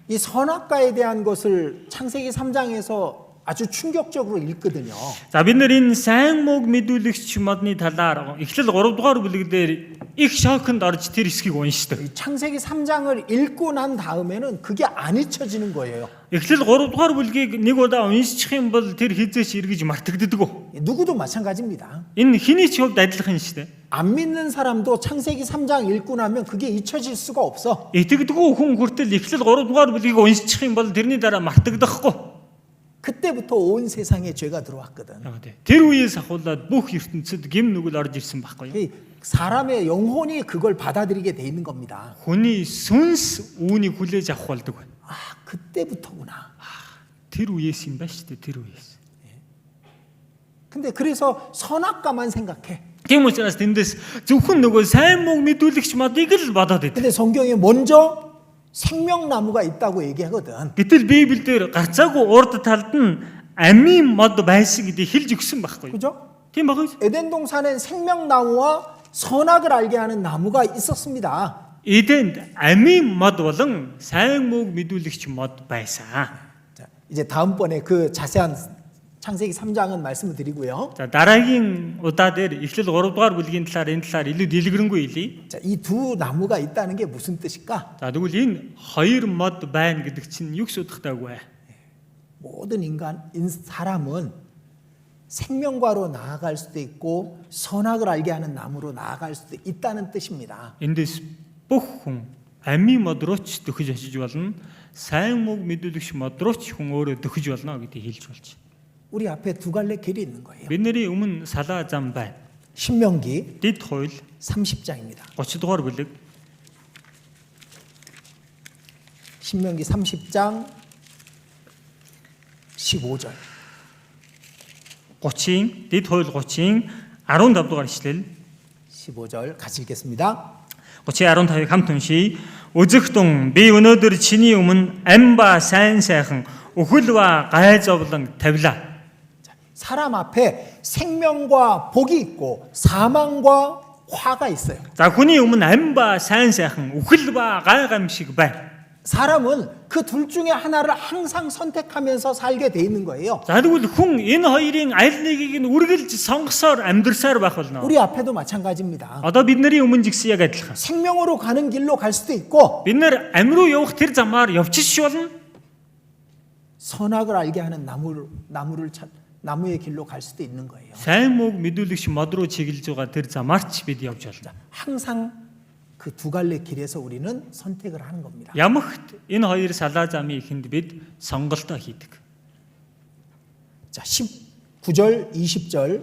이 선악과에 대한 것을 창세기 3장에서 아주 충격적으로 읽거든요. За бид нар энэ сайн мууг мэдүүлэгч модны талаар эхлэл 3 дугаар бүлэгдэр их шоконд орж тэр хэсгийг уншдаг. 이 창세기 3장을 읽고 난 다음에는 그게 안 잊혀지는 거예요. Эхлэл 3 дугаар бүлгийг нэг удаа уншчих юм бол тэр хизээч эргэж мартагддаг. 누구도 마찬가지입니다. Энэ хэний ч хувьд адилхан шүү дээ. 안 믿는 사람도 창세기 3장 읽고 나면 그게 잊혀질 수가 없어. Итгэдэггүй хүн хүртэл эхлэл 3 дугаар бүлгийг уншчих юм бол тэрний дараа мартагдахгүй. 그때부터 온 세상에 죄가 들어왔거든. Тэр үеэс ахуулаад бүх ертөнцид гим нүгэл орж ирсэн байхгүй юу? 이 사람의 영혼이 그걸 받아들이게 돼 있는 겁니다. Хүний сүнс үүнийг хүлээж авах болдог байна. 아, 그때부터구나. Тэр үеэс юм байна шүү дээ, тэр үеэс. 근데 그래서 선악과만 생각해. Тийм учраас тэндээс зөвхөн нөгөө сайн муу мэдүүлэгч модыг л бодоод байд. 근데 성경에 먼저 생명나무가 있다고 얘기하거든. Гэтэл Библиэлд гарцаагүй урд талд нь амийн мод байсан гэдгийг хэлж өгсөн байхгүй юу? 그죠? Тийм баггүй. 에덴 동산엔 생명나무와 선악을 알게 하는 나무가 있었습니다. Эденд амийн мод болон сайн мууг мэдүүлэгч мод байсан. 자, 이제 다음번에 그 자세한 창세기 3장은 말씀을 드리고요. За дараагийн удаа дээр эхлэл 3 дугаар бүлгийн талаар энэ талаар илүү дэлгэрэнгүй хэлье. 자, 이 두 나무가 있다는 게 무슨 뜻일까? За тэгвэл энэ хоёр мод байна гэдэг чинь юу гэсэн утгатай вэ? 모든 사람은 생명과로 나아갈 수도 있고 선악을 알게 하는 나무로 나아갈 수도 있다는 뜻입니다. Эндээс бүх хүн амийн мод руу ч дөхөж очиж болно. Сайн мууг мэдүүлэгч мод руу ч хүн өөрөө дөхөж болно гэдгийг хэлж болж байна. 우리 앞에 두 갈래 길이 있는 거예요. Бидний өмнө салаа зам байна. 신명기 Дэд хууль 30장입니다. 30 дугаар бүлэг. 신명기 30장 15절. 30-ийн дэд хууль 30-ийн 15 дугаар ишлэл 15절 같이 읽겠습니다. 30-15-ыг хамт уншийе. Үзэгтэн би өнөөдөр чиний өмнө ам ба сайн сайхан өхөл ба гай зовлон тавилаа. 사람 앞에 생명과 복이 있고 사망과 화가 있어요. За хүний өмнө ам ба сайн сайхан өхөл ба гай гамшиг байна. 사람은 그 둘 중에 하나를 항상 선택하면서 살게 돼 있는 거예요. За тэгвэл хүн энэ хоёрын аль нэгийг нь үргэлж сонгосоор амьдрсаар байх болно. 우리 앞에도 마찬가지입니다. Одоо бидний өмнө жигсэн яг адилхан. 생명으로 가는 길로 갈 수도 있고 Бид нэр ам руу явах тэр замаар явчих болно. 선악을 알게 하는 나무의 길로 갈 수도 있는 거예요. Сайн мөг мэдүүлэгч мод руу чиглэж байгаа тэр замаар ч бид явж болно. 항상 그 두 갈래 길에서 우리는 선택을 하는 겁니다. Ямагт энэ хоёр салаа замын ихэнд бид сонголтоо хийдэг. 자, 19절, 20절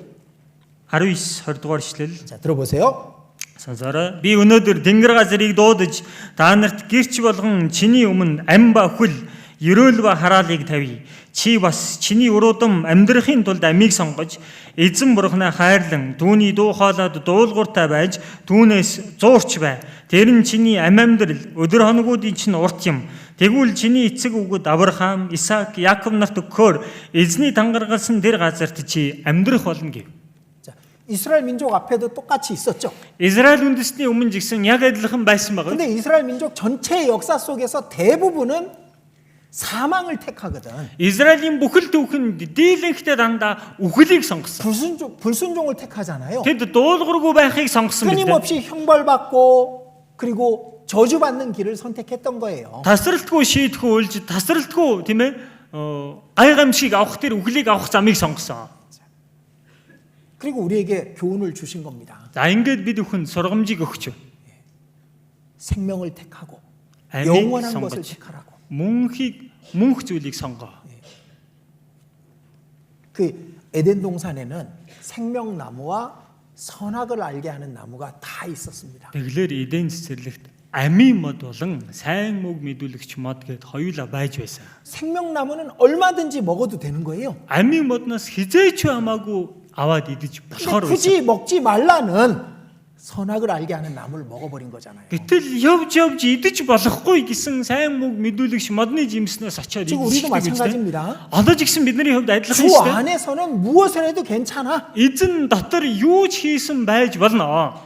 19 20 дугаар ишлэл 자, 들어보세요. сонсоорой. Би өнөөдөр тэнгэр газрыг дуудаж та нарт гэрч болгон чиний өмнө ам ба хөл, ерөөл ба хараалыг тавья. Чи бас чиний уруудам амьдрахын тулд амийг сонгож эзэн бурхнаа хайрлан түүний дуу хоолойд дуулууртай байж түүнээс зуурч бай. Тэр нь чиний амьдрал өдөр хоногуудын чинь урт юм. Тэгвэл чиний эцэг өвгөд Авраам, Исаак, Яаков нарт өгөхөөр эзний тангаргалсан тэр газарт чи амьдрах болно гэв. 자, 이스라엘 민족 앞에도 똑같이 있었죠. Израиль үндэстний өмнө жигсэн яг адилхан байсан байгаа. 근데 이스라엘 민족 전체의 역사 속에서 대부분은 사망을 택하거든. Израилийн бүхэл түүхэнд дийлэнхтэй дандаа үхлийг сонгосон. 불순종을 택하잖아요. Тэд дуулуургүй байхыг сонгосон биз дээ. 끊임없이 형벌받고 그리고 저주받는 길을 선택했던 거예요. Тасралтгүй шийдэхүү үйлж тасралтгүй тийм ээ гайгамшиг авах тэр үхлийг авах замыг сонгосон. 그리고 우리에게 교훈을 주신 겁니다. За ингээд бид бүхэн сургамжийг өгч 생명을 택하고 амийг 영원한 것을 сонгож 택하라고. мөнх зүйлийг сонгоо. 그 에덴 동산에는 생명나무와 선악을 알게 하는 나무가 다 있었습니다. Тэгэлэр Эден цэцэрлэгт амийн мод болон сайн мөг мэдүүлэгч мод гэд хоёулаа байж байсан. 생명나무는 얼마든지 먹어도 되는 거예요. Амийн модноос хизээч хамаагүй аваад идэж 근데 болохоор байсан. 굳이 먹지 말라는 선악을 알게 하는 나무를 먹어버린 거잖아요. Гэтэл явж идэж болохгүй гэсэн сайн мөг мэдүүлэгч модны жимснээс очиод 지금 우리도 идэж байгаа. 마찬가지입니다. Одоо ч гэсэн бидний хувьд адилхан 주 шүү дээ. 안에서는 무엇을 해도 괜찮아. Эзэн дотор юу ч хийсэн байж болно.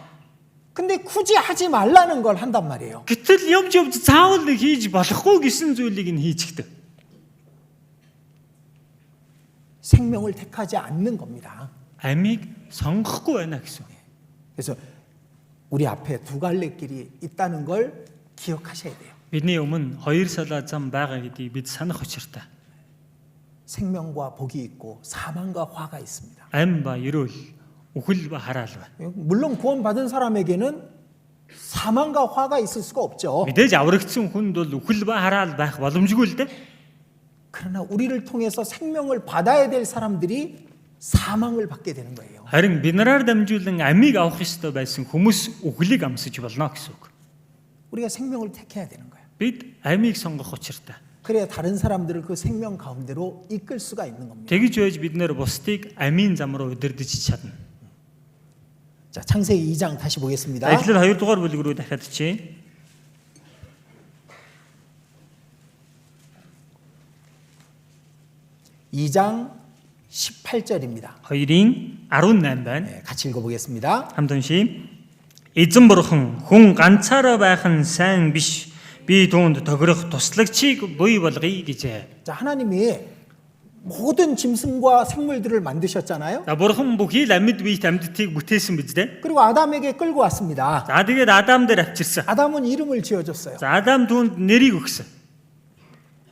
근데 굳이 하지 말라는 걸 한단 말이에요. Гэтэл явж заавал хийж болохгүй гэсэн зүйлийг нь хийчихдэг. 생명을 택하지 않는 겁니다. Амийг сонгохгүй байна гэсэн. 그래서 우리 앞에 두 갈래 길이 있다는 걸 기억하셔야 돼요. Бидний өмнө хоёр салаа зам байгаа гэдгийг бид санах учиртай. 생명과 복이 있고 사망과 화가 있습니다. Ам ба ерөөл, үхэл ба хараал байна. 물론 구원받은 사람에게는 사망과 화가 있을 수가 없죠. Мэдээж аврагдсан хүнд бол үхэл ба хараал байх боломжгүй л дээ. 그러나 우리를 통해서 생명을 받아야 될 사람들이 사망을 받게 되는 거예요. Харин биднээр дамжуулан амийг авах ёстой байсан хүмүүс үхлийг амсаж болно гэсэн үг. 우리가 생명을 택해야 되는 거예요. Бид амийг сонгох учиртай. 그래야 다른 사람들을 그 생명 가운데로 이끌 수가 있는 겁니다. Тэгж байж биднэр бусдыг амийн зам руу удирдах чадна. 자, 창세기 2장 다시 보겠습니다. Эхлэл 2 дугаар бүлэг рүү дахиад чий. 2장 18절입니다. 2-ийн 18 байна. 네, 같이 읽어보겠습니다. Хамт уншийе. Эзэн бурхан хүн ганцаараа байх нь сайн биш. Би түүнд тохирох туслагчийг буй болгоё гэжээ. 자, 하나님이 모든 짐승과 생물들을 만드셨잖아요. За бурхан бүхий л амьд биет амьдтыг бүтээсэн биз дээ. 그리고 아담에게 끌고 왔습니다. За тэгээд Адам дээр авчирсан. 아담은 이름을 지어줬어요. За Адам түүнд нэрийг өгсөн.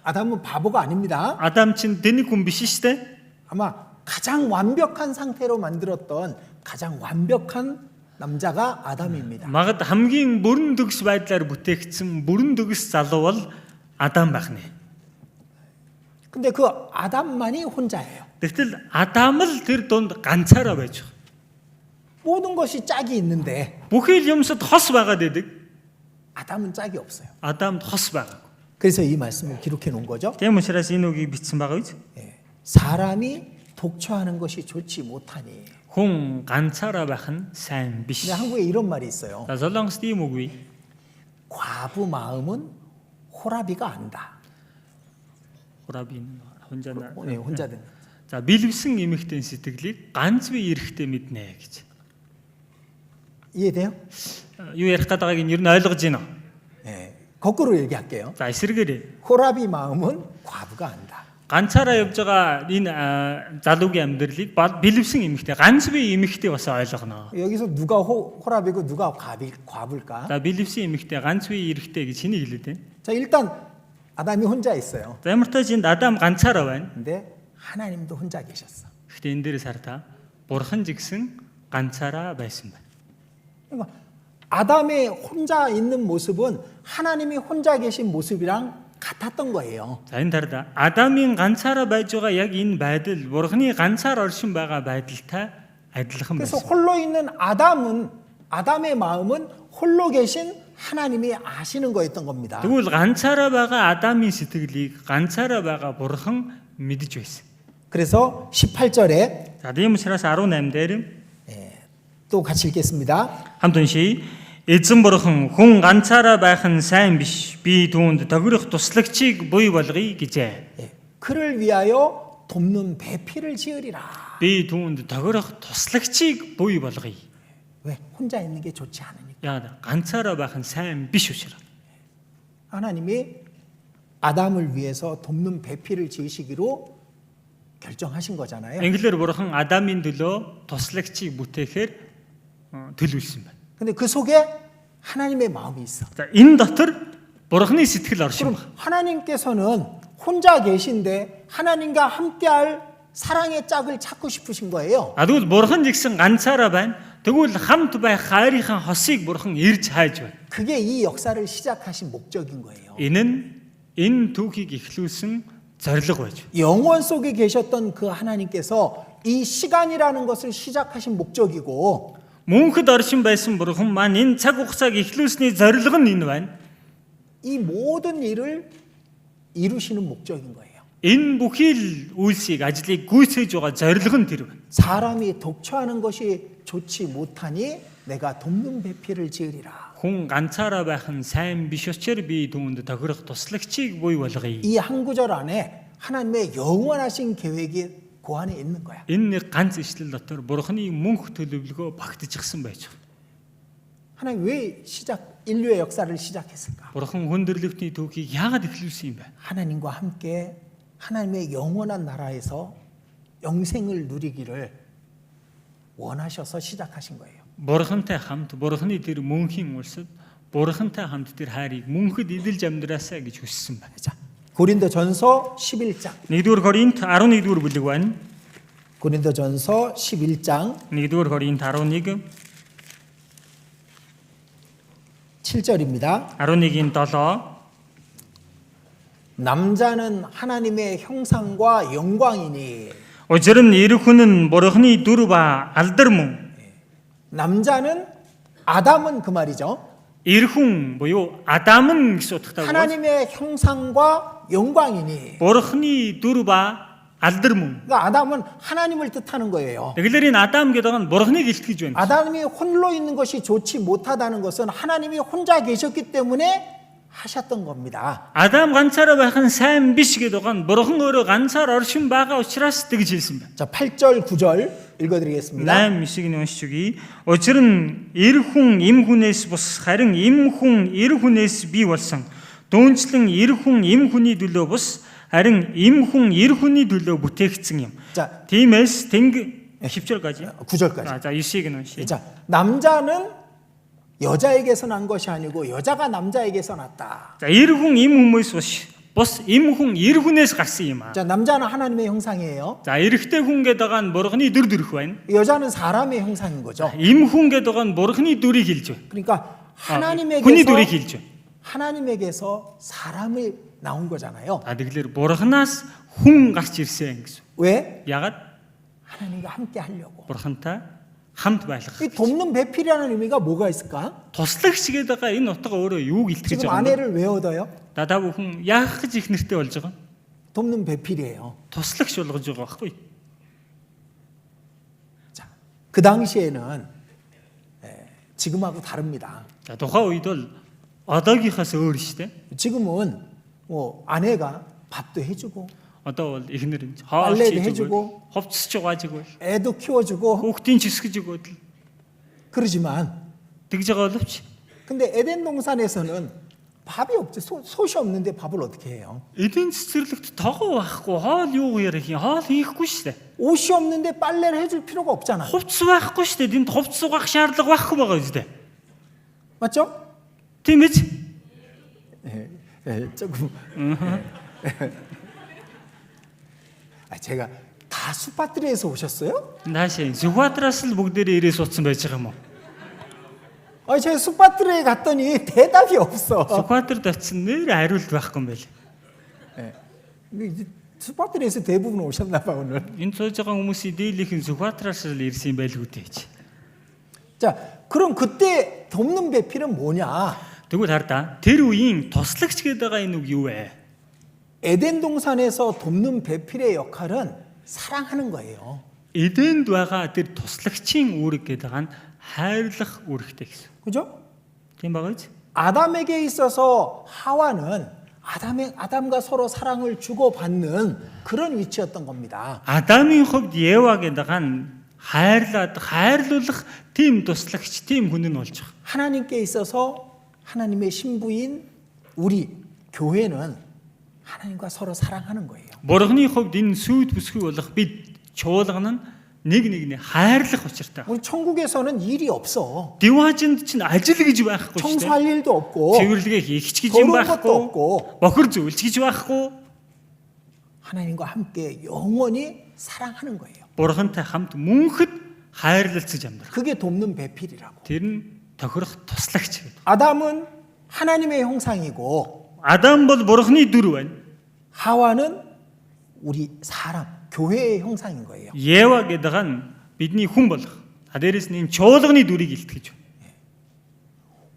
아담은 바보가 아닙니다. Адам чинь дэник хүн биш шүү дээ. 아마 가장 완벽한 상태로 만들었던 가장 완벽한 남자가 아담입니다. Магад хамгийн бүрэн төгс байдлаар бүтээгдсэн бүрэн төгс залуу бол Адам байх нэ. 근데 그 아담만이 혼자예요. Тэгтэл Адам л тэр дунд ганцаараа байж байгаа. 모든 것이 짝이 있는데 Бүхий л юмсад хос байгаад байдаг. 아담은 짝이 없어요. Адамд хос байгаа. 그래서 이 말씀을 기록해 놓은 거죠. Тийм учраас энэ үгийг бичсэн байгаа биз? 사람이 독처하는 것이 좋지 못하니. хүн ганцаараа байх нь сайн биш. 근데 한국에 이런 말이 있어요. За Солонгост ийм үгүй. 과부 마음은 호라비가 안다. Хурабин 혼자 나. 네, 혼자 든. За бэлэвсэн эмэгтэй сэтгэлийг ганц бие эрэхтэй мэднэ гэж. 이해돼요? Юу ярих гээд байгааг нь ер нь ойлгож байна. 네, 거꾸로 얘기할게요. За эсэргээрээ 호라비 마음은 과부가 안다. ганцаараа явж байгаа энэ залуугийн амьдралыг бэлэвсэн эмэгтэй ганц бие эмэгтэй бас ойлгоно. 여기서 누가 호라비고 누가 과부일까? За бэлэвсэн эмэгтэй ганц бие эрэхтэй гэж хэнийг хэлээд байна? 자, 일단 아담이 혼자 있어요. За ямар ч тач энд Адам ганцаараа байна. 근데 하나님도 혼자 계셨어. Гэхдээ энэ дээрээс хараа Бурхан жигсэн ганцаараа байсан байна. 그러니까 아담의 혼자 있는 모습은 하나님이 혼자 계신 모습이랑 같았던 거예요. За энэ дараа Адамын ганцаараа байж байгаа яг энэ байдал Бурханы ганцаар оршин байгаа байдалтай адилхан 그래서 байсан. 홀로 있는 아담의 마음은 홀로 계신 하나님이 아시는 거였던 겁니다. Тэгвэл ганцаараа байгаа Адамын сэтгэлийг ганцаараа байгаа Бурхан мэдэж байсан. 그래서 18절에 За тийм учраас 18 дээр 또 같이 읽겠습니다. хамт уншийе. Эзэн Бурхан хүн ганцаараа байх нь сайн биш. Би түүнд тохирох туслагчийг буй болгоё гэжээ. 그를 위하여 돕는 배필을 지으리라. Би түүнд тохирох туслагчийг буй болгоё. 왜? 혼자 있는 게 좋지 않으니까. Яг ганцаараа байх нь сайн биш учраас. 하나님이 아담을 위해서 돕는 배필을 지으시기로 결정하신 거잖아요. Инглээр Бурхан Адамын төлөө туслагчийг бүтээхээр төлөвлөсөн байна. 근데 그 속에 하나님의 마음이 있어. За энэ дотор Бурханы сэтгэл оршин 그럼 байна. 하나님께서는 혼자 계신데 하나님과 함께할 사랑의 짝을 찾고 싶으신 거예요. Тэгвэл Бурхан жигсэн ганцаараа байна. Тэгвэл хамт байх хайрынхаа хосыг Бурхан ирж хайж байна. 그게 이 역사를 시작하신 목적인 거예요. Энэ нь энэ түүхийг эхлүүлсэн зорилго байж. 영원 속에 계셨던 그 하나님께서 이 시간이라는 것을 시작하신 목적이고 Мөнхөд оршин байсан Бурхан маань энэ цаг хугацааг эхлүүлсний зорилго нь энэ байна. 이 모든 일을 이루시는 목적인 거예요. Энэ бүхий л үйлсийг ажлыг гүйцээж байгаа зорилго нь тэр байна. 사람이 독처하는 것이 좋지 못하니 내가 돕는 배필을 지으리라. Хүн ганцаараа байх нь сайн биш учраас би түүнд тохирох туслагчийг буй болгоё. 이 한 구절 안에 하나님의 영원하신 계획이 그 안에 있는 거야. Энэ нэг ганц ишлэл дотор Бурханы мөнх төлөвлөгөө багтчихсан байж байна. 하나님 왜 인류의 역사를 시작했을까? Бурхан хүндрэлтний түүхийг яагаад эхлүүлсэн юм бэ? 하나님과 함께 하나님의 영원한 나라에서 영생을 누리기를 원하셔서 시작하신 거예요. Бурхантай хамт Бурханы тэр мөнхийн улсад Бурхантай хамт тэр хайрыг мөнхөд эдэлж амьдраасаа гэж хүссэн байна. 자, 고린도전서 11장. 1-р Коринт 11-р бүлэг байна. 고린도전서 11장 1-р Коринт 11 7절입니다. 11-ийн 7 남자는 하나님의 형상과 영광이니. Учир нь эр хүн нь Бурханы дүр ба алдар мөн. 남자는 아담은 그 말이죠. Эр хүн буюу Адам нь гэсэн утгатай. 하나님의 형상과 영광이니. Бурханы дүр ба алдар мөн. 그러니까 아담은 하나님을 뜻하는 거예요. Тэгэхээр энэ Адам гэдэг нь Бурханыг илтгэж байна. 아담이 홀로 있는 것이 좋지 못하다는 것은 하나님이 혼자 계셨기 때문에 하셨던 겁니다. Адам ганцаараа байх нь сайн биш гэдэг нь Бурхан өөрөө ганцаар оршин байгаа учраас тэгж хэлсэн байна. 자, 8절 9절 읽어드리겠습니다. 8-9-ийг уншиж өгье. Учир нь эр хүн эм хүнээс бус харин эм хүн эр хүнээс бий болсон. Дүүнчлэн эр хүн эм хүний төлөө бус харин эм хүн эр хүний төлөө бүтээгдсэн юм. 자, Тиймээс 10절까지. 9절까지. 자, 9-ийг уншия. 자, 남자는 여자에게서 난 것이 아니고 여자가 남자에게서 났다. За, эр хүн эм хүмүүс бус эм хүн эр хүнээс гарсан юм аа. 자, 남자는 하나님의 형상이에요. За, эрэгтэй хүн гэдэг нь Бурханы дүр төрх байна. 여자는 사람의 형상인 거죠. Эм хүн гэдэг нь Бурханы дүрийг хэлж байна. 그러니까 хүний дүрийг хэлж байна. 하나님에게서 사람이 나온 거잖아요. Тэгэхээр Бурханаас хүн гарч ирсэн гэсэн. 왜? Ягаад? 하나님과 함께 하려고. Бурхантай хамт байх. 이 돕는 배필이라는 의미가 뭐가 있을까? Туслагч гэдэг энэ утга өөрөө юуг илтгэж 지금 байгаа юм бэ? 아내를 왜 얻어요? Дадаа бүхэн яах гэж их нэртэй болж байгаа? 돕는 배필이에요. туслагч болгож байгаа байхгүй. 자, 그 당시에는 지금하고 다릅니다. За тухайн үед бол одоогийнхаас өөр шүү дээ. 지금은 뭐 아내가 밥도 해주고 Одоо бол эхнэр хоол 빨래도 хийж 해주고 өгөө, хувцсч угааж өгөө, 애도 키워주고 хүүхдийн чисгэж өгөөд л 그러지만 тэгж байгаа боловч 근데 에덴 동산에서는 밥이 없지 솥이 없는데 밥을 어떻게 해요? эдийн цэцэрлэгт тогоо байхгүй, хоол юу ярих юм, хоол хийхгүй шүү дээ. 옷이 없는데 빨래를 해줄 필요가 없잖아. Хувцс байхгүй шүү дээ. Тэнд хувцс угаах шаардлага байхгүй байгаа үстэй. 맞죠? Тийм биз? 조금. 제가 다 수파트리에서 오셨어요? Наашаа Сүхбаатараас л бүгдээрээ ирээ суудсан байж байгаа юм уу? 제가 수파트리에 갔더니 대답이 없어. Сүхбаатарт очисон нэр хариулт байхгүй юм байл. 이제 수파트리에서 대부분 오셨나 봐 오늘. Энэ сууж байгаа хүмүүсийн дийлийнхэн Сүхбаатараас л ирсэн байлгүй дээ. 자, 그럼 그때 돕는 배필은 뭐냐? Тэгвэл хардаа тэр үеийн туслагч гэдэг байгаа энэ үг юу вэ? 에덴 동산에서 돕는 배필의 역할은 사랑하는 거예요. Эдэнд байгаа тэр туслагчийн үүрэг гэдэг нь хайрлах үүрэгтэй гэсэн. 그죠? Тийм байгаа биз? 아담에게 있어서 하와는 아담과 서로 사랑을 주고받는 그런 위치였던 겁니다. Адамын хувьд Ева гэдэг нь хайрлуулах тийм туслагч, тийм хүн нь болж байгаа. 하나님께 있어서 하나님의 신부인 우리 교회는 하나님과 서로 사랑하는 거예요. Бурхны хувьд энэ сүйд бүсгүй болох бид чуулган нь нэг нэгний хайрлах учиртай. 우리 천국에서는 일이 없어. Диваажинд чинь ажил гэж байхгүй шүү дээ. 청소할 일도 없고 Цэвэрлэгээ хийх гэж юм 더러운 것도 байхгүй. 없고 Бохор зөвлөж гэж байхгүй. 하나님과 함께 영원히 사랑하는 거예요. Бурхантай хамт мөнхөд хайрлалцаж амьдрах. 그게 돕는 배필이라고. Тэр нь тохирох туслагч гэдэг. 아담은 하나님의 형상이고 Адам бол Бурхны дүр байна. 하와는 우리 사람, 교회의 형상인 거예요. Ева гэдэг нь бидний хүн болох. Дээрээс нь энэ чуулганы дүрийг илтгэж байна.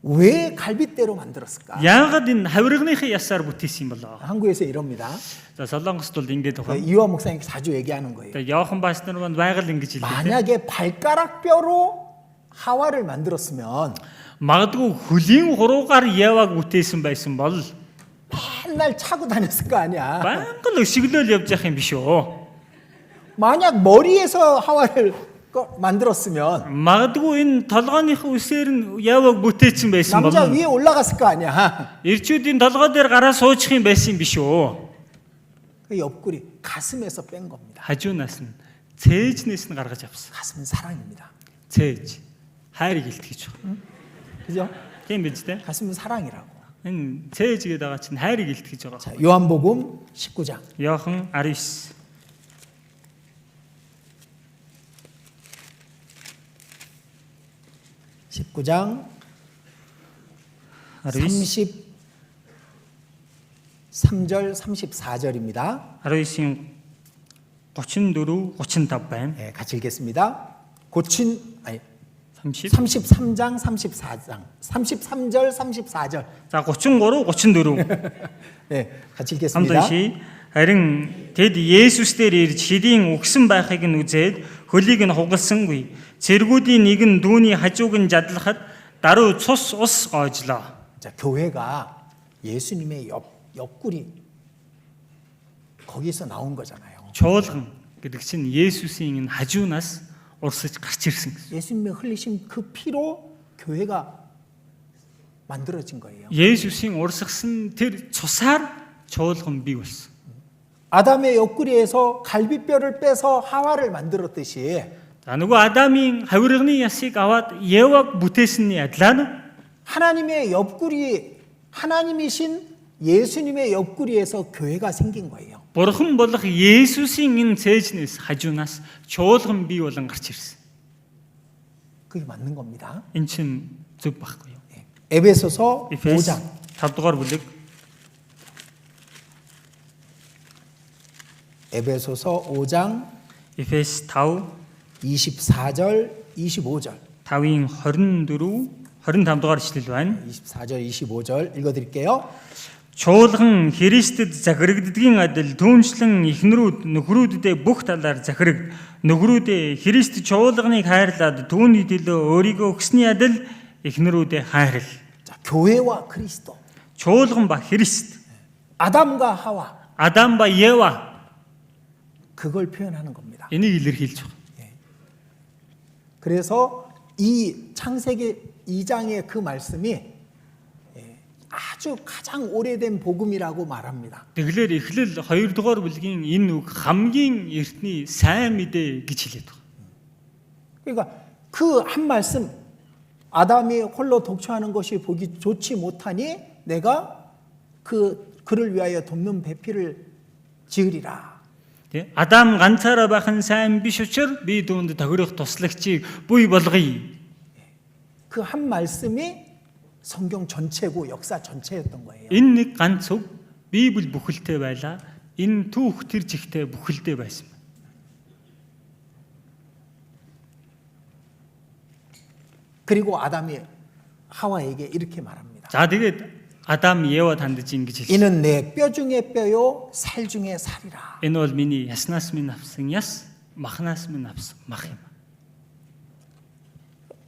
왜 갈빗대로 만들었을까? Яагаад энэ хавирганыхын ясаар бүтээсэн юм болоо? 한국에서 이럽니다. За Солонгост бол ингэж байгаа. 이화 목사님 자주 얘기하는 거예요. Тэгээ Йохан Баастар маань байгаль ингэж хэлдэг. 만약에 발가락뼈로 하와를 만들었으면 Магадгүй хөлийн хуруугаар Еваг бүтээсэн байсан бол 맨날 차고 다녔을 거 아니야. байнга л өшөглөөл явж явах юм биш үү? 만약 머리에서 하와를 만들었으면 Магадгүй энэ толгойнх үсээр нь Еваг бүтээсэн байсан бол 남자 위에 올라갔을 거 아니야. ирчүүдийн толгой дээр гараа суучих юм байсан юм биш үү? 그 옆구리 가슴에서 뺀 겁니다. Хажуунаас нь цээжнээс нь гаргаж авсан. 가슴은 사랑입니다. Цээж хайрыг илтгэж байгаа. 그죠? Тийм биз дээ? 가슴은 사랑이라고. Энэ цээж гэдэг байгаа чинь хайрыг илтгэж байгаа. 자, 요한복음 19장. Йохан 19 19장 19 33절 34절입니다. 19-ийн 34 35 байна. 네, 같이 읽겠습니다. 고친 아니 30 33장 34장 33절 34절. За 33 34 네, 같이 хамт 읽겠습니다. уншия. Харин тэд Есүс дээр ирж хэдийн өгсөн байхыг нь үзээд хөлийг нь хугалсангүй. Цэргүүдийн нэг нь дүүний хажууг нь задлахад даруй цус ус гоожлоо. 자, 교회가 예수님의 옆구리 거기서 나온 거잖아요. Чуулган гэдэг чинь Есүсийн энэ хажуунаас урсаж гарч ирсэн гэсэн. 예수님의 흘리신 그 피로 교회가 만들어진 거예요. Есүсийн урсгасан тэр цусаар чуулган бий болсон. 아담의 옆구리에서 갈비뼈를 빼서 하와를 만들었듯이 За нөгөө Адамын хавирганы ясыг аваад Еваг бүтээсний адилаар 하나님의 옆구리 하나님이신 예수님의 옆구리에서 교회가 생긴 거예요. Бурхан болох Есүсийн энэ цээжнээс хажуунаас чуулган бий болон гарч ирсэн. 그게 맞는 겁니다. Энэ чинь зөв байхгүй юу? 에베소서 Эфес 5장 5 дугаар бүлэг 에베소서 5장 Эфес 5 24절 25절 5-ын 24 25 дугаар ишлэл байна. 24절 25절 읽어드릴게요. чуулган Христэд захирагддгийн адил түүнчлэн эхнэрүүд нөхрүүдэд бүх талаар захираг нөхрүүдээ Христ чуулганыг хайрлаад түүний төлөө өөрийгөө өгсөний адил эхнэрүүдээ хайрл. 자, 교회와 그리스도, чуулган ба Христ, 아담과 하와 Адам ба Ева 그걸 표현하는 겁니다. энийг илэрхийлж байна. 그래서 이 창세기 2장의 그 말씀이 아주 가장 오래된 복음이라고 말합니다. Тэгэхээр Эхлэл 2 дугаар бүлгийн энэ үг хамгийн эртний сайн мэдээ гэж хэлээд байна. 그러니까 그 한 말씀 아담이 홀로 독처하는 것이 보기 좋지 못하니 내가 그를 위하여 돕는 배필을 지으리라. Адам ганцаараа байх нь сайн биш учраас би түүнд тохирох туслагчийг буй болгоё. 그 한 말씀이 성경 전체고 역사 전체였던 거예요. Энэ нэг ганц үг Библи бүхэлдээ байлаа. Энэ түүх тэр жигтэй бүхэлдээ байсан. 그리고 아담이 하와에게 이렇게 말합니다. За тэгээд Адам Ева танд ингэж хэлсэн. 이는 내 뼈 중에 뼈요 살 중에 살이라. Энэ бол миний яснаас минь авсан яс, махнаас минь авсан мах юм.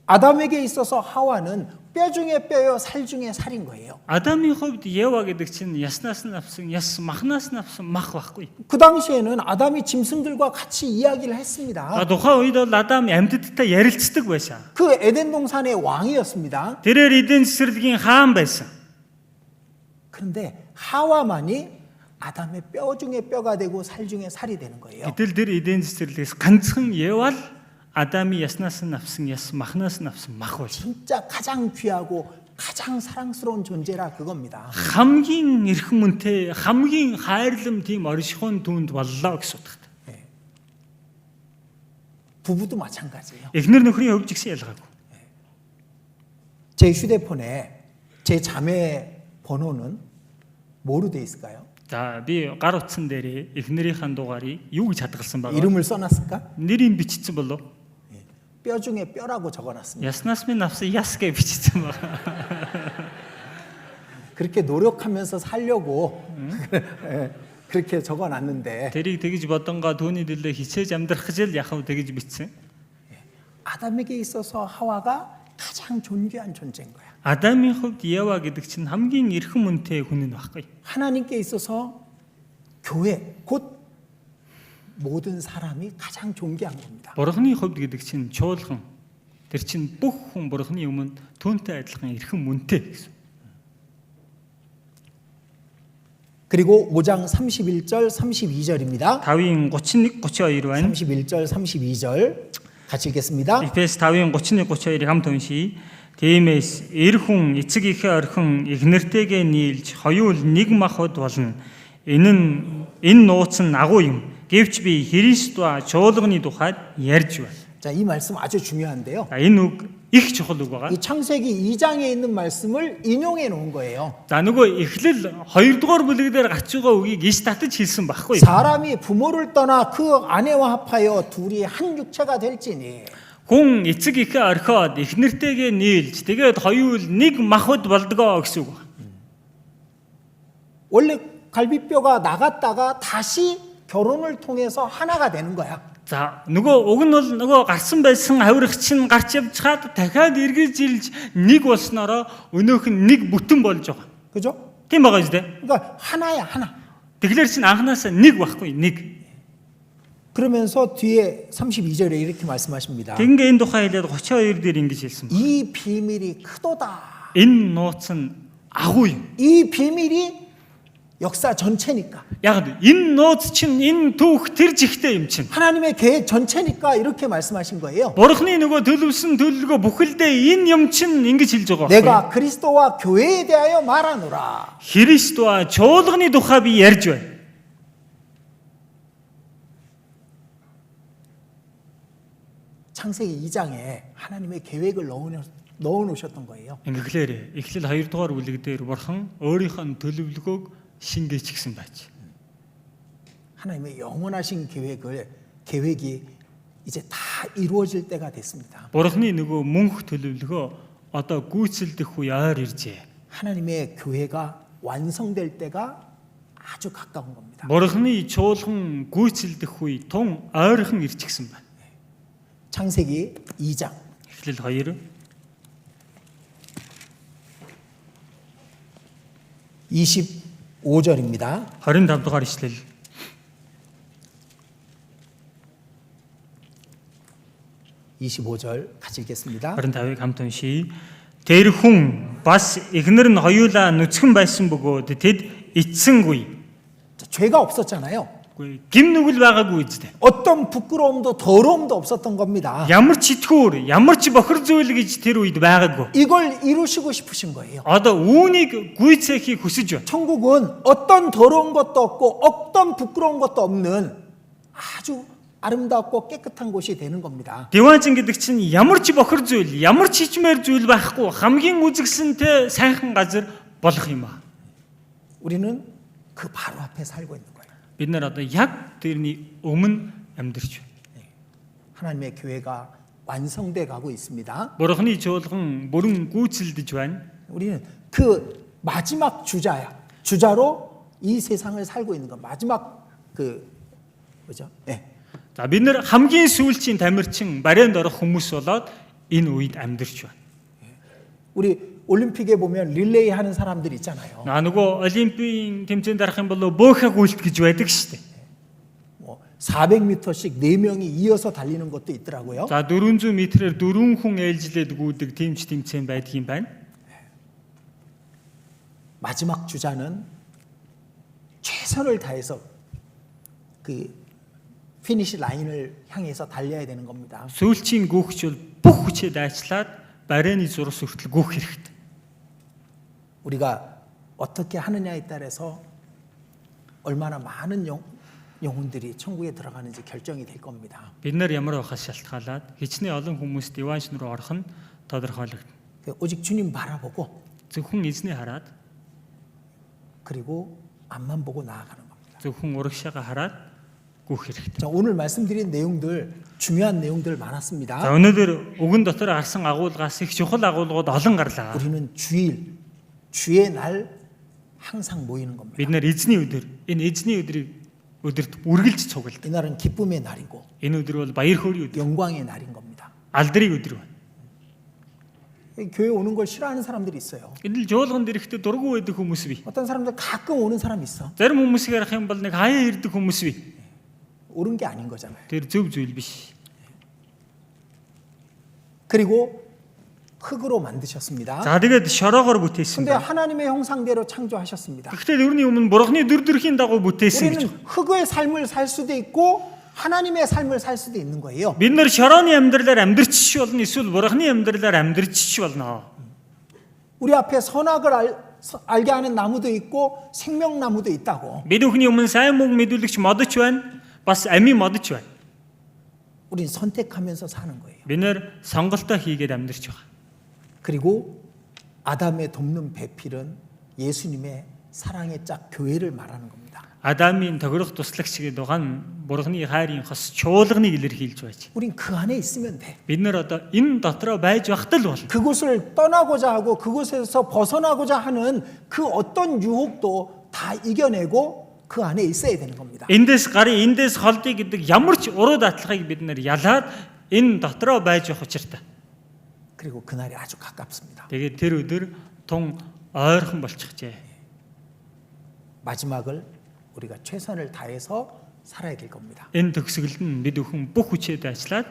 아담에게 있어서 하와는 뼈 중에 뼈요 살 중에 살인 거예요. Адамын хувьд Ева гэдэг чинь яснаас нь авсан яс, махнаас нь авсан мах байхгүй. 그 당시에는 아담이 짐승들과 같이 이야기를 했습니다. Тухайн үед бол Адам амьтдтай ярилцдаг байсан. 그 에덴 동산의 왕이었습니다. Тэрээр эдийн засгийн хаан байсан. 그런데 하와만이 아담의 뼈 중에 뼈가 되고 살 중에 살이 되는 거예요. Гэтэл тэр эдийн засгээс ганцхан Ева л Адамын яснаас нь авсан яс, махнаас нь авсан мах болж. 진짜 가장 귀하고 가장 사랑스러운 존재라 그겁니다. хамгийн эрхэм мөнтэй, хамгийн хайрлам тийм оршихуун түүнд боллоо гэсэн утгатай. 부부도 마찬가지예요. Эхнэр нөхрийн хувьд ч гэсэн ялгаагүй. 제 휴대폰에 제 자매 번호는 뭐로 돼 있을까요? За би гар утсан дээрээ эхнэрийнхэн дугаарыг юу гэж хадгалсан байгаа? 이름을 써놨을까? Нэрийг бичсэн болов? 뼈 중에 뼈라고 적어놨습니다. Яснаас минь авсан яс гэж бичсэн байгаа. 그렇게 노력하면서 살려고 그렇게 적어놨는데 Тэрийг тэгж бодонгаа түүний төлөө хичээж амьдрах гэж л яхав тэгж бичсэн. 아담에게 있어서 하와가 가장 존귀한 존재인 거야. Адамын хувьд Ева гэдэг чинь хамгийн эрхэм мөнтэй хүн нь байхгүй. 하나님께 있어서 교회 곧 모든 사람이 가장 존귀한 겁니다. Бурхны хувьд гэдэг чинь чуулган. Тэр чинь бүх хүн Бурхны өмнө түүнтэй адилхан эрхэм мөнтэй гэсэн. 그리고 5장 31절 32절입니다. 5-ын 31, 32 байна. 31절 32절 같이 읽겠습니다. Эфес 5-ын 31, 32-ыг хамт уншийе. Тиймээс эр хүн эцэг эхээ орхин эхнэртэйгээ нийлж хоёул нэг махбод болно. Энэ нууц нь агуу юм. Гэвч би Христ와 чуулганы тухайд ярьж байна. 자, 이 말씀 아주 중요한데요. За энэ үг их чухал үг байгаа. 이 창세기 2장에 있는 말씀을 인용해 놓은 거예요. За нөгөө эхлэл 2 дугаар бүлэг дээр гарч байгаа үгийг иш татаж хэлсэн байхгүй. 사람이 부모를 떠나 그 아내와 합하여 둘이 한 육체가 될지니 Хүн эцэг эхээ орхиод эхнэртэйгээ нийлж тэгээд хоёул нэг махбод болдгоо гэсэн үг. 원래 갈비뼈가 나갔다가 다시 결혼을 통해서 하나가 되는 거야. За нөгөө уг нь бол нөгөө гарсан байсан авирах чинь гарч явж чад дахиад эргэж ирж нэг болсноороо өнөөх нь нэг бүтэн болж байгаа. 그죠? Тийм байгаа зү. 그러니까 하나야, 하나. Тэгэхээр чин анханасаа нэг байхгүй нэг. 그러면서 뒤에 32절에 이렇게 말씀하십니다. Ингээ энэ тухай хэлээд 32 дээр ингэж хэлсэн. 이 비밀이 크도다. Энэ нууц нь агуу юм. 이 비밀이 역사 전체니까. Яг энэ нууц чинь энэ түүх тэр жигтэй юм чинь. 하나님의 계획 전체니까 이렇게 말씀하신 거예요. Бурхны нөгөө төлөвсөн төлөвлөгөө бүхэлдээ энэ юм чинь ингэж хэлж байгаа. 내가 그리스도와 교회에 대하여 말하노라. Христ와 чуулганы тухай би ярьж байна. 창세기 2장에 하나님의 계획을 넣어 놓으셨던 거예요. Ингэхлээр эхлэл 2 дугаар бүлэг дээр Бурхан өөрийнх нь төлөвлөгөөг шингээчихсэн байж. 하나님의 영원하신 계획이 이제 다 이루어질 때가 됐습니다. Бурхны нөгөө мөнх төлөвлөгөө одоо гүйцэлдэх үе ойр иржээ. 하나님의 교회가 완성될 때가 아주 가까운 겁니다. Бурхны чуулган гүйцэлдэх үе тун ойрхон ирчихсэн байна. 창세기 2장 Эхлэл 2 25절입니다. 25 дугаар ишлэл. 25절 같이 읽겠습니다. 25-ыг хамт уншийе. Тэр хүн бас эхнэр нь хоёулаа нүцгэн байсан бөгөөд тэд эцсэнгүй. 자, 죄가 없었잖아요. Гим нүгэл байгаагүй үстэй. 어떤 부끄러움도 더러움도 없었던 겁니다. Ямар ч итгүүр, ямар ч бохир зүйл гэж тэр үед байгаагүй. 이걸 이루시고 싶으신 거예요. Одоо үүнийг гүйцээхийг хүсэж байна. 천국은 어떤 더러운 것도 없고 어떤 부끄러운 것도 없는 아주 아름답고 깨끗한 곳이 되는 겁니다. Диваажин гэдэг чинь ямар ч бохир зүйл, ямар ч хичмээр зүйл байхгүй хамгийн үзэгсэнтэй сайхан газар болох юм аа. 우리는 그 바로 앞에 살고 있는 거예요. Бид нар одоо яг тэрний өмнө амьдарч байна. 하나님의 교회가 완성돼 가고 있습니다. Бурхны чуулган бүрэн гүйцэлдэж байна. 우리는 그 마지막 주자로 이 세상을 살고 있는 거. 마지막 그 뭐죠? 네. За бид нар хамгийн сүүлчийн тамирчин барайнд орох хүмүүс болоод энэ үед амьдарч байна. 우리 올림픽에 보면 릴레이 하는 사람들 있잖아요. Нөгөө олимпийн тэмцээнд дарах юм бол бөөхөг үлт гэж байдаг шүү дээ. 뭐 400m씩 4명이 이어서 달리는 것도 있더라고요. За 400 метрээр 4 хүн ээлжлээд гүйдэг тэмч тэмцээн байдаг юм байна. 마지막 주자는 최선을 다해서 그 피니시 라인을 향해서 달려야 되는 겁니다. Сүүлчийн гүйгч бол бүх хүчээ дайчлаад барайны зурс хүртэл гүйх хэрэгтэй. 우리가 어떻게 하느냐에 따라서 얼마나 많은 영혼들이 천국에 들어가는지 결정이 될 겁니다. Бид нар ямар байхаас шалтгаалаад хичнээн олон хүмүүс диваанш руу орох нь тодорхойлогдно. 오직 주님 바라보고 Зөвхөн эзнээ хараад, 그리고 앞만 보고 나아가는 겁니다. зөвхөн урагшаага хараад гүйх хэрэгтэй. 자, 오늘 말씀드린 내용들 중요한 내용들 За 많았습니다. өнөөдөр үгэн дотор гарсан агуулгаас их чухал агуулгууд олон гарлаа. 우리는 주의 날 항상 모이는 겁니다. Бид нар эзний өдөр, энэ эзний өдөрт үргэлж цуглаад. 이날은 기쁨의 날이고 Энэ өдөр бол баяр хөөрийн өдөр, 영광의 날인 겁니다. алдрын өдөр байна. 교회 오는 걸 싫어하는 사람들이 있어요. Энэ л жуулганд ирэхдээ дургу байдаг хүмүүс бий. 어떤 사람들 가끔 오는 사람 있어. Зарим хүмүүсийг ярих юм бол нэг хаяа ирдэг хүмүүс бий. 옳은 게 아닌 거잖아요. Тэр зөв зүйл биш. 그리고 흙으로 만드셨습니다. За тэгээд шороогоор бүтээсэн 근데 байна. 하나님의 형상대로 창조하셨습니다. Гэхдээ тэрний өмнө бурхны дүр төрхийн дагуу бүтээсэн гэж. 우리는 흙의 삶을 살 수도 있고 하나님의 삶을 살 수도 있는 거예요. Бид нар шорооны амьдралаар амьдрч болно, эсвэл бурхны амьдралаар амьдрч болно. 우리 앞에 선악을 알게 하는 나무도 있고 생명나무도 있다고. Бид бүхний өмнө сайн мөнгө мэдүүлэгч модч байна, бас амийн модч байна. 우린 선택하면서 사는 거예요. Бид нар сонголтоо хийгээд амьдрч байгаа. 그리고 아담의 돕는 배필은 예수님의 사랑의 짝 교회를 말하는 겁니다. Адамын тохирох туслагчгийн дуган бурхны хайрын хос чуулганыг илэрхийлж байж. 우린 그 안에 있으면 돼. Бид нар одоо энэ дотроо байж байхад л болно. 그곳을 떠나고자 하고 그곳에서 벗어나고자 하는 그 어떤 유혹도 다 이겨내고 그 안에 있어야 되는 겁니다. Эндээс гарын эндээс холдъё гэдэг ямар ч уруу даатлагыг бид нар ялаад энэ дотроо байж явах учиртай. 그리고 그날이 아주 가깝습니다. Тэгээд тэр өдөр тун ойрхон болчихжээ. 마지막을 우리가 최선을 다해서 살아야 될 겁니다. Энэ төгсгөлд нь бид бүхэн бүх хүчээр ажиллаад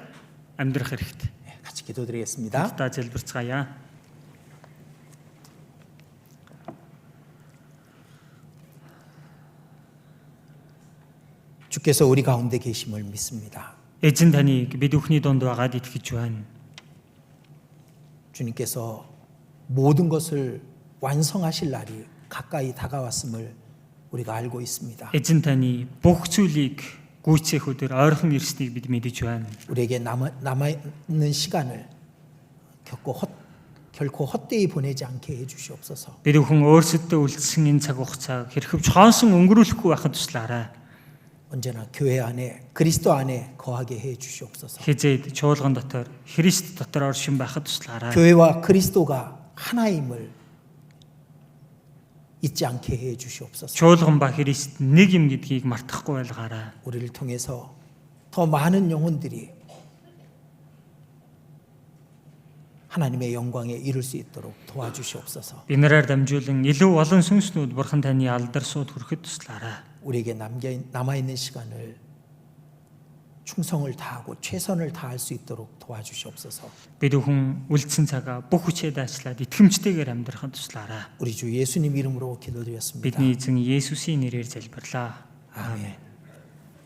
амьдрах хэрэгтэй. 같이 기도드리겠습니다. Та залбирцгаая. 주께서 우리 가운데 계심을 믿습니다. Эзэн таныг бид бүхний дунд байгаад итгэж байна. 주님께서 모든 것을 완성하실 날이 가까이 다가왔음을 우리가 알고 있습니다. Эзэн таны бүх зүйлийг гүйцээх өдөр ойрхон ирснийг бид мэдэж байна. 우리에게 남아있는 시간을 결코 헛되이 보내지 않게 해주시옵소서. Бид бүхэн өөрсөддөө үлдсэн энэ цаг хугацааг хэрхэв чоонсон өнгөрүүлэхгүй байхад туслаарай. 언제나 교회 안에 그리스도 안에 거하게 해 주시옵소서. Хизээд чуулган дотор Христ дотор оршин байхад туслаарай. 교회와 그리스도가 하나임을 잊지 않게 해 주시옵소서. Чуулган ба Христ нэг юм гэдгийг мартахгүй байлгаарай. 우리를 통해서 더 많은 영혼들이 하나님의 영광에 이를 수 있도록 도와주시옵소서. Би нараар дамжуулан илүү олон сүнснүүд Бурхан таны алдар сууд хүрэхэд туслаарай. 우리에게 남아 있는 시간을 충성을 다하고 최선을 다할 수 있도록 도와주시옵소서. Бид бүхэн үлдсэн цагаа бүх хүчээр даацлаад итгэмжтэйгээр амьдрахад туслаарай. 우리 주 예수님 이름으로 기도드렸습니다. Бидний эзэн Есүсийн нэрээр залбирлаа. 아멘.